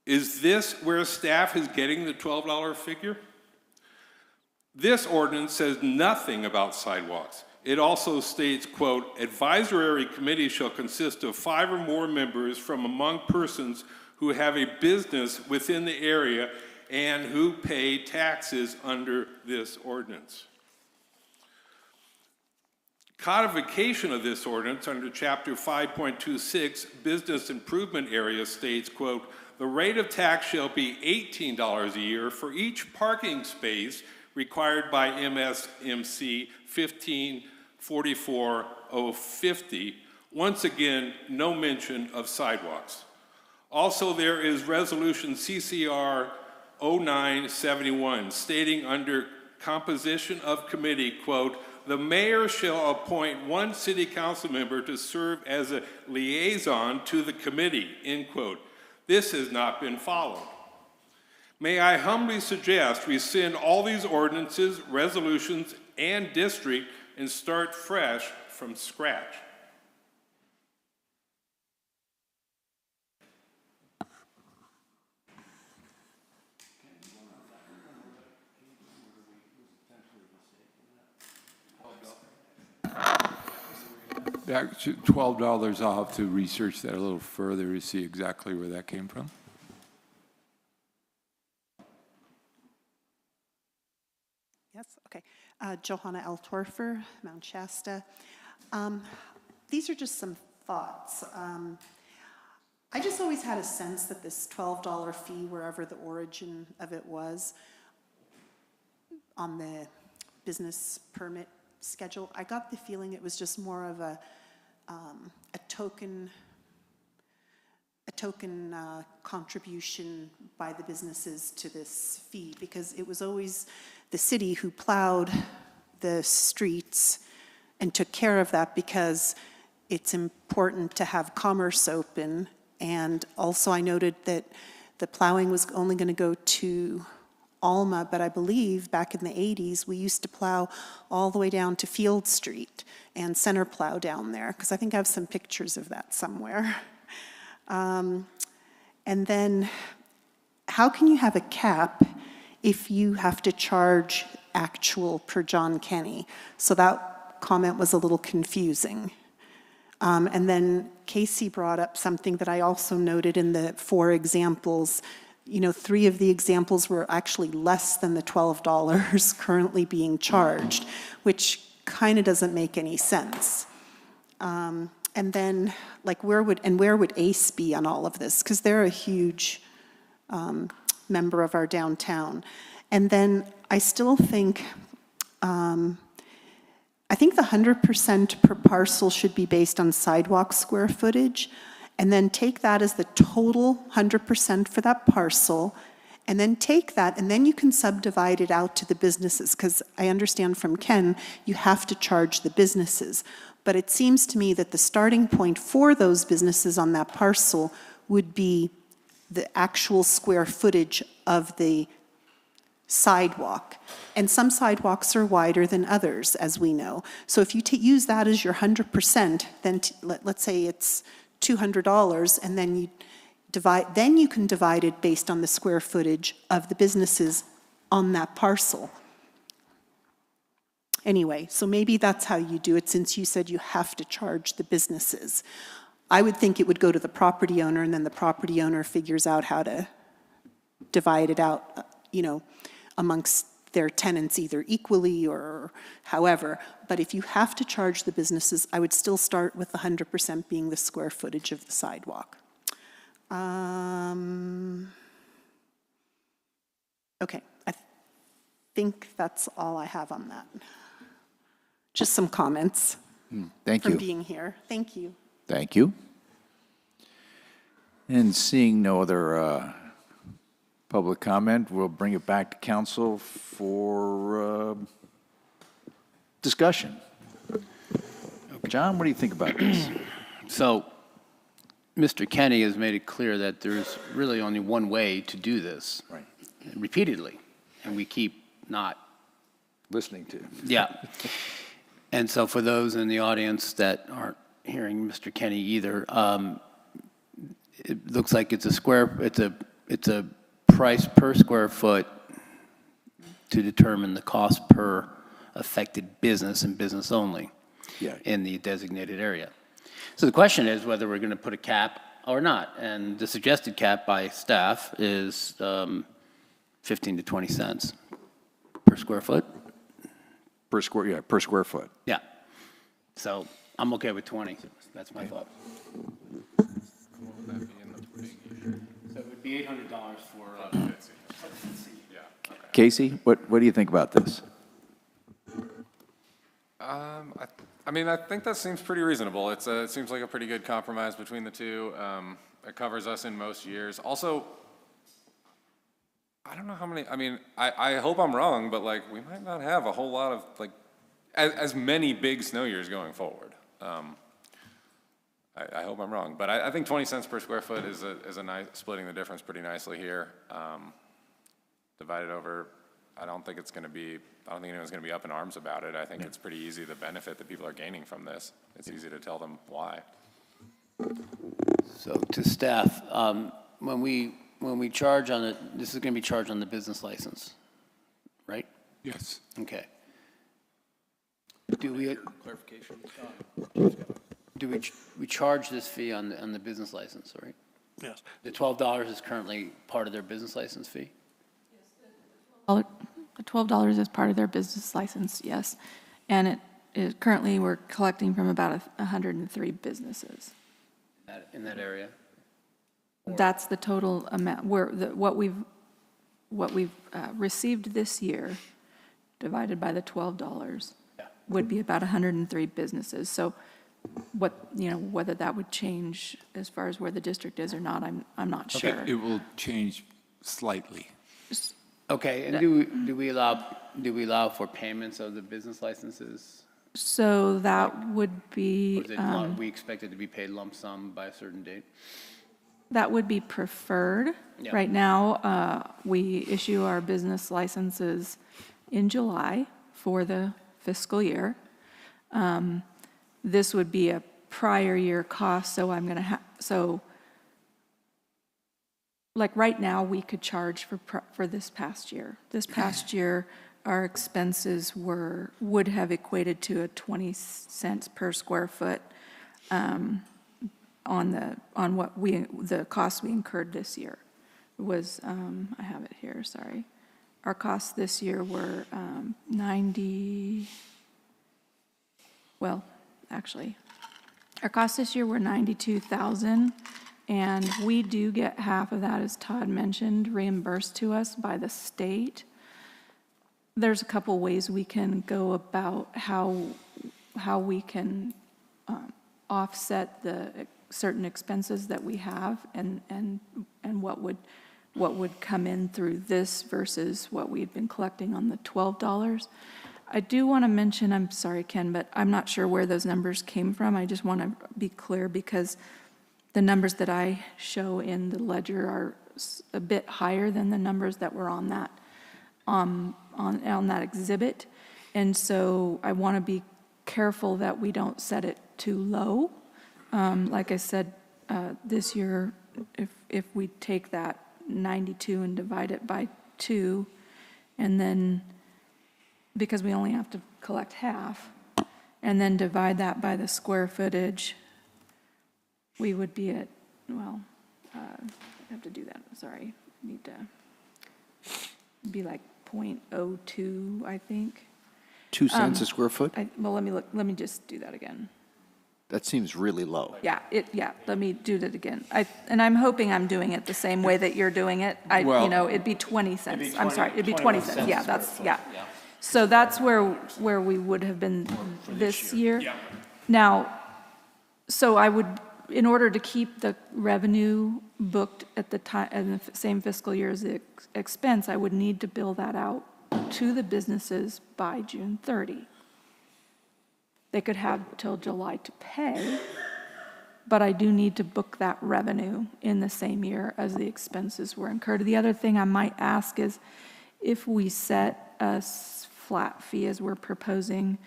Is this where staff is getting the $12 figure? This ordinance says nothing about sidewalks. It also states, quote, "Advisory committee shall consist of 5 or more members from among persons who have a business within the area and who pay taxes under this ordinance." Codification of this ordinance under Chapter 5.26, Business Improvement Area states, quote, "The rate of tax shall be $18 a year for each parking space required by MSMC 1544-050. Once again, no mention of sidewalks. Also, there is Resolution CCR 0971 stating under composition of committee, quote, "The mayor shall appoint one city council member to serve as a liaison to the committee," end quote. This has not been followed. May I humbly suggest we send all these ordinances, resolutions, and district and start fresh from scratch. Back to $12, I'll have to research that a little further to see exactly where that came from. Yes, okay. Johanna L. Torfer, Mount Shasta. These are just some thoughts. I just always had a sense that this $12 fee, wherever the origin of it was, on the business permit schedule, I got the feeling it was just more of a token contribution by the businesses to this fee, because it was always the city who plowed the streets and took care of that, because it's important to have commerce open. And also I noted that the plowing was only going to go to Alma, but I believe back in the 80s, we used to plow all the way down to Field Street and center plow down there, because I think I have some pictures of that somewhere. And then how can you have a cap if you have to charge actual per John Kenny? So that comment was a little confusing. And then Casey brought up something that I also noted in the 4 examples. You know, 3 of the examples were actually less than the $12 currently being charged, which kind of doesn't make any sense. And then, like, where would ACE be on all of this? Because they're a huge member of our downtown. And then I still think, I think the 100% per parcel should be based on sidewalk square footage, and then take that as the total 100% for that parcel, and then take that, and then you can subdivide it out to the businesses, because I understand from Ken, you have to charge the businesses. But it seems to me that the starting point for those businesses on that parcel would be the actual square footage of the sidewalk. And some sidewalks are wider than others, as we know. So if you use that as your 100%, then let's say it's $200, and then you can divide it based on the square footage of the businesses on that parcel. Anyway, so maybe that's how you do it, since you said you have to charge the businesses. I would think it would go to the property owner, and then the property owner figures out how to divide it out, amongst their tenants either equally or however. But if you have to charge the businesses, I would still start with the 100% being the square footage of the sidewalk. Okay, I think that's all I have on that. Just some comments Thank from you. being here. Thank you. Thank you. And seeing no other public comment, we'll bring it back to council for discussion. John, what do you think about this? So, Mr. Kenny has made it clear that there's really only one way to do this. Right. Repeatedly, and we keep not. Listening to. Yeah. And so for those in the audience that aren't hearing Mr. Kenny either, it looks like it's a price per square foot to determine the cost per affected business and business only in the designated area. So the question is whether we're going to put a cap or not. And the suggested cap by staff is 15 to 20 cents per square foot. Per square foot. Yeah. So I'm okay with 20. That's my thought. So it would be $800 for. Casey, what do you think about this? I mean, I think that seems pretty reasonable. It seems like a pretty good compromise between the two. It covers us in most years. Also, I don't know how many, I mean, I hope I'm wrong, but like, we might not have a whole lot of, like, as many big snow years going forward. I hope I'm wrong, but I think 20 cents per square foot is a nice, splitting the difference pretty nicely here. Divided over, I don't think anyone's gonna be up in arms about it. I think it's pretty easy, the benefit that people are gaining from this. It's easy to tell them why. So to staff, when we charge on it, this is going to be charged on the business license, right? Yes. Okay. Do we charge this fee on the business license, right? Yes. The $12 is currently part of their business license fee? The $12 is part of their business license, yes. And currently, we're collecting from about 103 businesses. In that area? That's the total amount, what we've received this year, divided by the $12, would be about 103 businesses. So whether that would change as far as where the district is or not, I'm not sure. It will change slightly. Okay, and do we allow for payments of the business licenses? So that would be, Or is it we expect it to be paid lump sum by a certain date? that would be preferred. Yeah. Right now, we issue our business licenses in July for the fiscal year. This would be a prior year cost, so I'm going to like right now, we could charge for this past year. This past year, our expenses would have equated to a 20 cents per square foot on the cost we incurred this year. Was I have it here, sorry. Our costs this year were 90, well, actually, our costs this year were 92,000, and we do get half of that, as Todd mentioned, reimbursed to us by the state. There's a couple ways we can go about how we can offset the certain expenses that we have and what would come in through this versus what we've been collecting on the $12. I do want to mention, I'm sorry, Ken, but I'm not sure where those numbers came from. I just want to be clear because the numbers that I show in the ledger are a bit higher than the numbers that were on that on that exhibit. And so I want to be careful that we don't set it too low. Like I said, this year, if we take that 92 and divide it by 2, and then, because we only have to collect half, and then divide that by the square footage, we would be at, well, I have to do that, sorry. I need to be like 0.02, I think. 2 cents a square foot? Well, let me just do that again. That seems really low. Yeah, let me do that again. And I'm hoping I'm doing it the same way that you're doing it. It'd be 20 cents. I'm sorry, it'd be 20 cents. Yeah, yeah. So that's where we would have been this year. Now, so I would, in order to keep the revenue booked at the time, in the same fiscal year as the expense, I would need to bill that out to the businesses by June 30. They could have till July to pay, but I do need to book that revenue in the same year as the expenses were incurred. The other thing I might ask is if we set a flat fee as we're proposing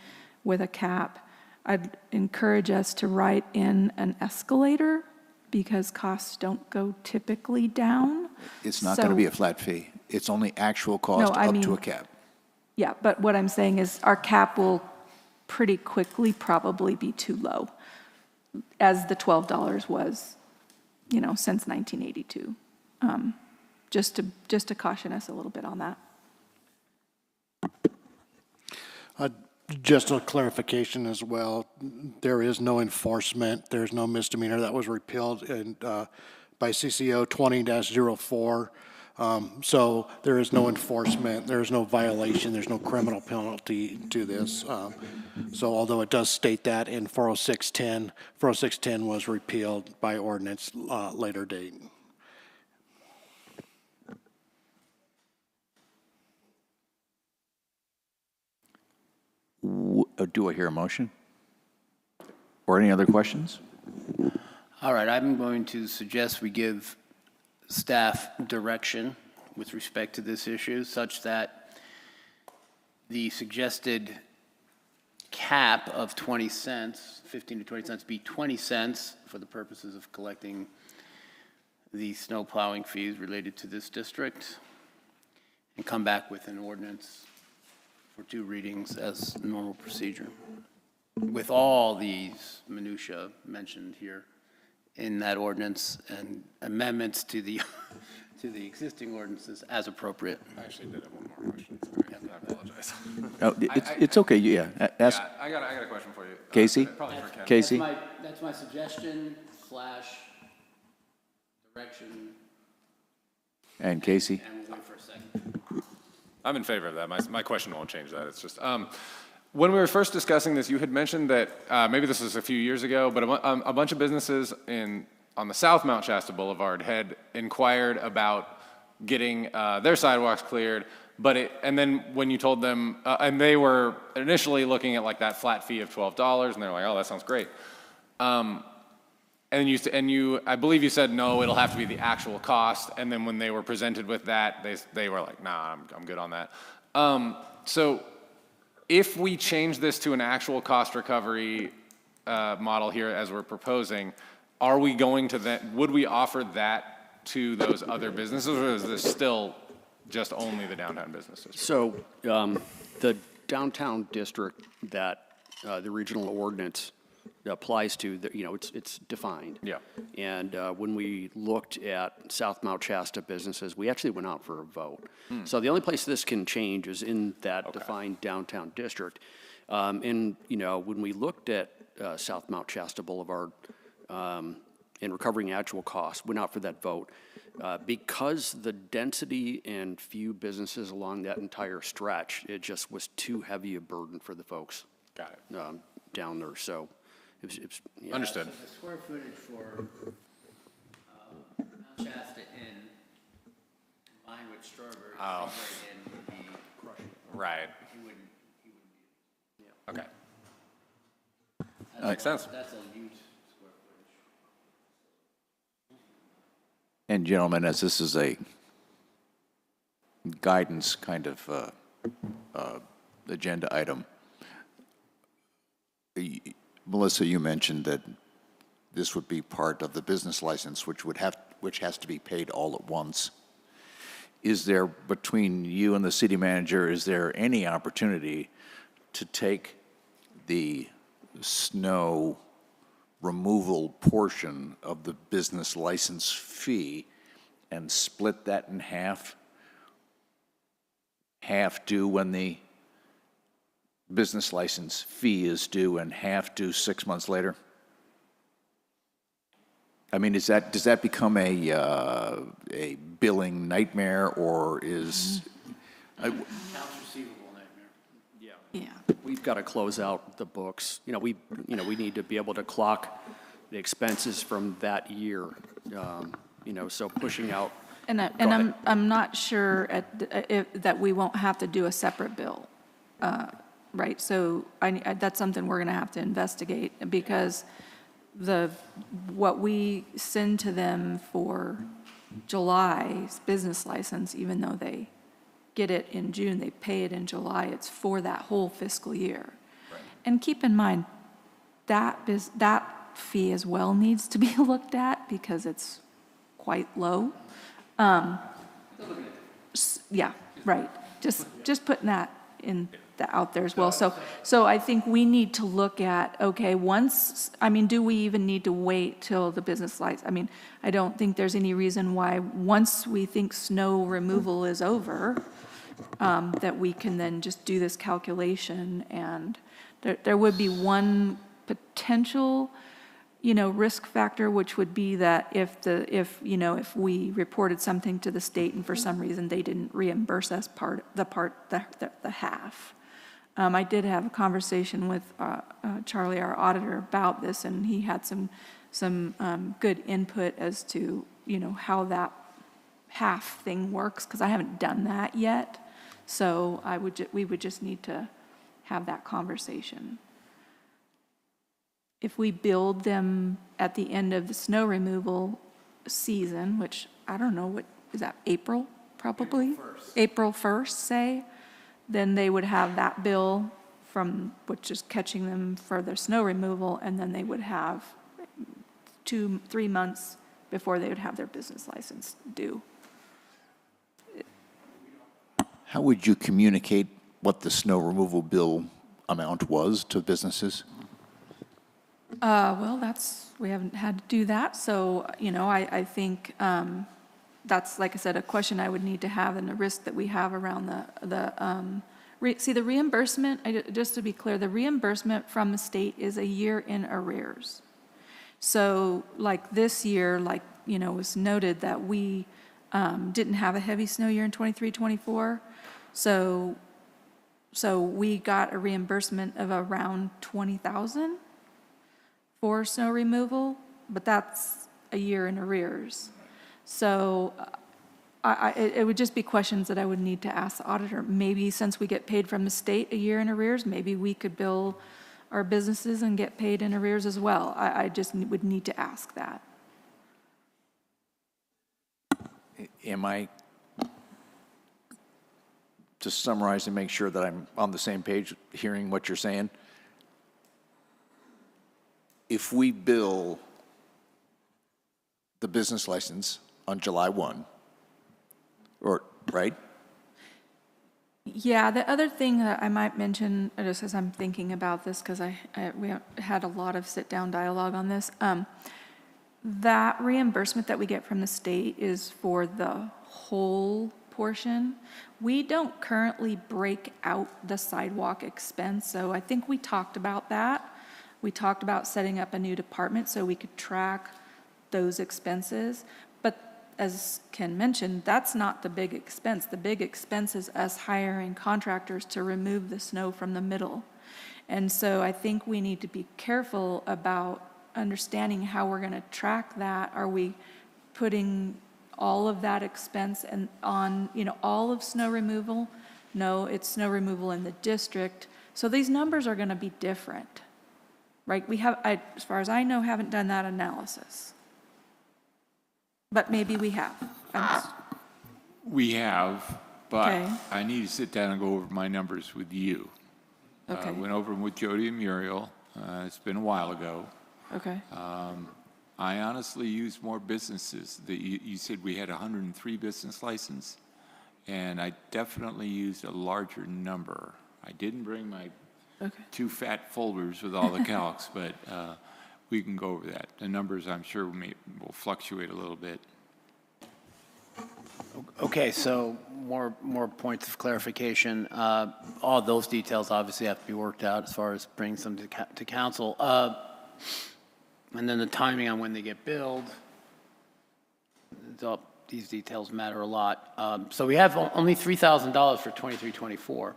with a cap, I'd encourage us to write in an escalator because costs don't go typically down. It's not going to So- be a flat fee. It's only actual cost I up to mean- a cap. Yeah, but what I'm saying is our cap will pretty quickly probably be too low, as the $12 was, since 1982. Just to caution us a little bit on that. Just a clarification as well, there is no enforcement, there's no misdemeanor that was repealed by CCO 20-04. So there is no enforcement, there is no violation, there's no criminal penalty to this. So although it does state that in 40610, 40610 was repealed by ordinance later date. Do I hear a motion? Or any other questions? All right, I'm going to suggest we give staff direction with respect to this issue such that the suggested cap of 20 cents, 15 to 20 cents, be 20 cents for the purposes of collecting the snow plowing fees related to this district, and come back with an ordinance for 2 readings as normal procedure, with all these minutia mentioned here in that ordinance and amendments to the, to the existing ordinances as appropriate. I actually did have one more question. Sorry, I apologize. Oh, it's okay, yeah. Ask Yeah, I got a question for you. Casey? Probably for Ken. Casey? That's my suggestion / direction, And Casey? and we'll wait for a second. I'm in favor of that. My question won't change that. It's just, when we were first discussing this, you had mentioned that, maybe this was a few years ago, but a bunch of businesses on the South Mount Shasta Boulevard had inquired about getting their sidewalks cleared, and then when you told them, and they were initially looking at like that flat fee of $12, and they're like, oh, that sounds great. And I believe you said, no, it'll have to be the actual cost. And then when they were presented with that, they were like, nah, I'm good on that. So if we change this to an actual cost recovery model here as we're proposing, are we going to would we offer that to those other businesses, or is this still just only the downtown businesses? So the downtown district that the regional ordinance applies to, it's defined. Yeah. And when we looked at South Mount Shasta businesses, we actually went out for a vote. So the only place this can change is in that defined downtown district. And, when we looked at South Mount Shasta Boulevard and recovering actual costs, went out for that vote. Because the density and few businesses along that entire stretch, it just was too heavy a burden for the folks. Got it. Down there, so it's yeah. Understood. So the square footage for Mount Shasta Inn combined with Strawberry Inn would be crushing. Right. He wouldn't be, Okay. Makes sense. that's a huge square footage. And gentlemen, as this is a guidance kind of agenda item. Melissa, you mentioned that this would be part of the business license, which has to be paid all at once. Is there, between you and the city manager, is there any opportunity to take the snow removal portion of the business license fee and split that in half? Half due when the business license fee is due and half due 6 months later? I mean, does that become a billing nightmare, or is? Accounts receivable nightmare. Yeah. We've got to close out the books. We need to be able to clock the expenses from that year. So pushing out. And Go ahead. I'm not sure that we won't have to do a separate bill, right? So that's something we're going to have to investigate, because what we send to them for July's business license, even though they get it in June, they pay it in July, it's for that whole fiscal year. Right. And keep in mind, that fee as well needs to be looked at, because it's quite low. Yeah, right. Just putting that out there as well. So I think we need to look at, okay, do we even need to wait till the business license? I mean, I don't think there's any reason why, once we think snow removal is over, that we can then just do this calculation. And there would be one potential risk factor, which would be that if we reported something to the state and for some reason they didn't reimburse us the half. I did have a conversation with Charlie, our auditor, about this, and he had some good input as to how that half thing works, because I haven't done that yet. So we would just need to have that conversation. If we build them at the end of the snow removal season, which I don't know, what is that, April, probably? April 1st, say, then they would have that bill which is catching them for their snow removal, and then they would have 2-3 months before they would have their business license due. How would you communicate what the snow removal bill amount was to businesses? Well, we haven't had to do that, so, I think that's, like I said, a question I would need to have, and the risk that we have around the reimbursement, just to be clear, the reimbursement from the state is a year in arrears. So, like this year, was noted that we didn't have a heavy snow year in 23-24, so we got a reimbursement of around $20,000 for snow removal, but that's a year in arrears. So it would just be questions that I would need to ask the auditor. Maybe since we get paid from the state a year in arrears, maybe we could bill our businesses and get paid in arrears as well. I just would need to ask that. Am I, to summarize and make sure that I'm on the same page, hearing what you're saying, if we bill the business license on July 1, right? Yeah, the other thing that I might mention, just as I'm thinking about this, because we had a lot of sit-down dialogue on this, that reimbursement that we get from the state is for the whole portion. We don't currently break out the sidewalk expense, so I think we talked about that. We talked about setting up a new department so we could track those expenses. But as Ken mentioned, that's not the big expense. The big expense is us hiring contractors to remove the snow from the middle. And so I think we need to be careful about understanding how we're going to track that. Are we putting all of that expense on all of snow removal? No, it's snow removal in the district. So these numbers are going to be different. Right, as far as I know, haven't done that analysis. But maybe we have. We have, but Okay. I need to sit down and go over my numbers with you. Okay. Went over them with Jody and Muriel. It's been a while ago. Okay. I honestly use more businesses. You said we had 103 business license, and I definitely used a larger number. I didn't bring my Okay. 2 fat folders with all the calcs, but we can go over that. The numbers, I'm sure, will fluctuate a little bit. Okay, so more points of clarification. All those details obviously have to be worked out as far as bringing some to council. And then the timing on when they get billed, these details matter a lot. So we have only $3,000 for 23-24,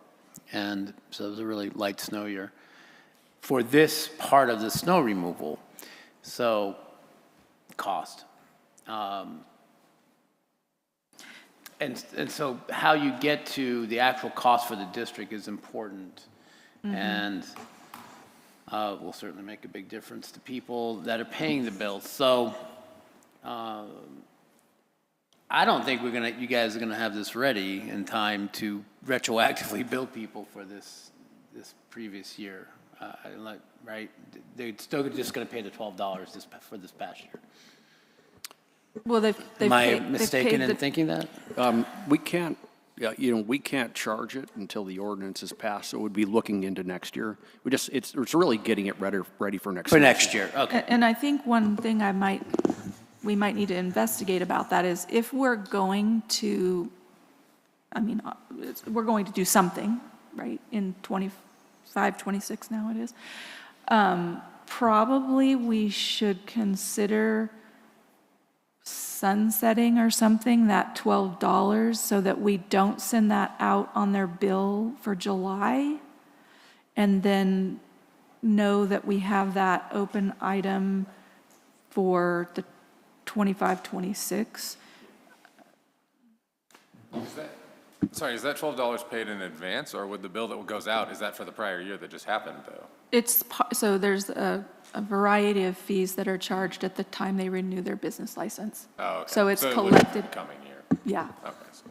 and so it was a really light snow year for this part of the snow removal. So cost. And so how you get to the actual cost for the district is important. And will certainly make a big difference to people that are paying the bills. So I don't think you guys are gonna have this ready in time to retroactively bill people for this previous year, right? They're still just gonna pay the $12 for this past year. Well, they've Am I paid mistaken in the- thinking that? We can't, we can't charge it until the ordinance is passed, so it would be looking into next year. It's really getting it ready for next For year. next year, okay. And I think one thing we might need to investigate about that is if we're going to, we're going to do something, right, in 25, 26 now it is, probably we should consider sunsetting or something, that $12, so that we don't send that out on their bill for July, and then know that we have that open item for the 25, 26. Sorry, is that $12 paid in advance, or with the bill that goes out, is that for the prior year that just happened, though? So there's a variety of fees that are charged at the time they renew their business license. Oh, okay. So it's it would be collected, the coming year. yeah. Okay, so.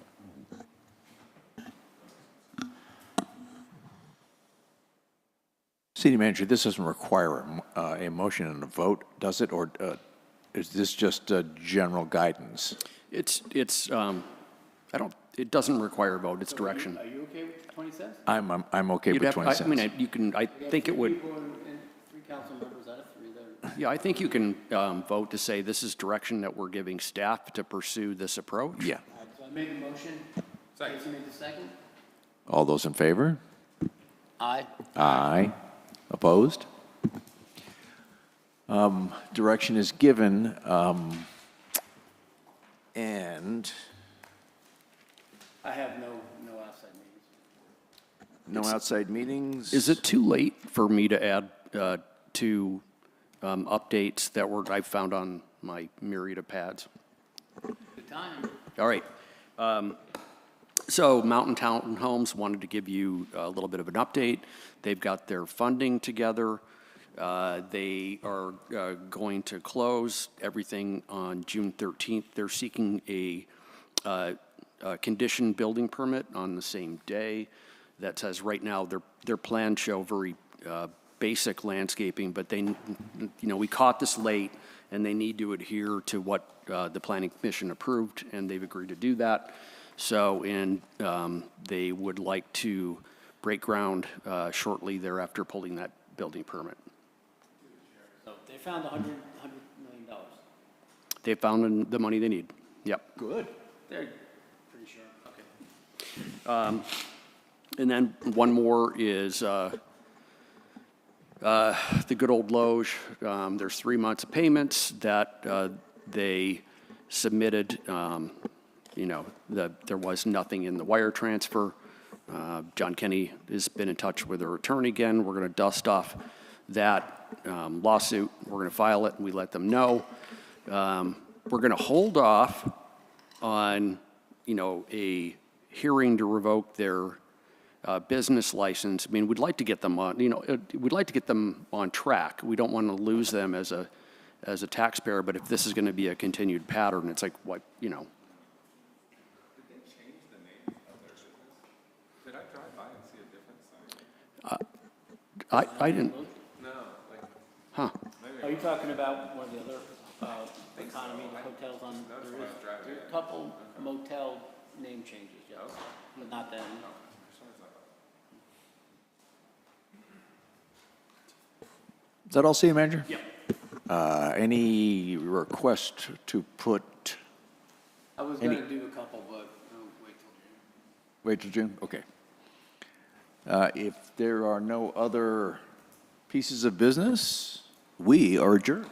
City Manager, this doesn't require a motion and a vote, does it? Or is this just general guidance? It doesn't require a vote, it's direction. Are you okay with 20 cents? I'm okay You'd with have- 20 cents. I think it would, 3 council members out of 3 there. yeah, I think you can vote to say this is direction that we're giving staff to pursue this approach. Yeah. All right, so I made a motion. Casey made the second. All those in favor? Aye. Aye. Opposed? Direction is given, and I have no outside meetings. no outside meetings? Is it too late for me to add to updates that I found on my myriad of pads? Good time. All right. So Mountain Town Homes wanted to give you a little bit of an update. They've got their funding together. They are going to close everything on June 13th. They're seeking a conditioned building permit on the same day. That says right now their plans show very basic landscaping, but we caught this late, and they need to adhere to what the Planning Commission approved, and they've agreed to do that. So, they would like to break ground shortly thereafter pulling that building permit. So they found $100 million. They found the money they need. Yep. Good. They're pretty sure. Okay. And then one more is the good old Loge. There's 3 months of payments that they submitted. There was nothing in the wire transfer. John Kenny has been in touch with their attorney again. We're going to dust off that lawsuit. We're going to file it, and we let them know. We're going to hold off on, a hearing to revoke their business license. I mean, we'd like to get them on, we'd like to get them on track. We don't want to lose them as a taxpayer, but if this is going to be a continued pattern, it's like, what, I didn't, huh. Are you talking about one of the other economy hotels on, there is a couple motel name changes, yes, but not that. Is that all, City Manager? Yeah. Any request to put, I was gonna do a couple, but I'll wait till June. wait till June? Okay. If there are no other pieces of business, we are adjourned.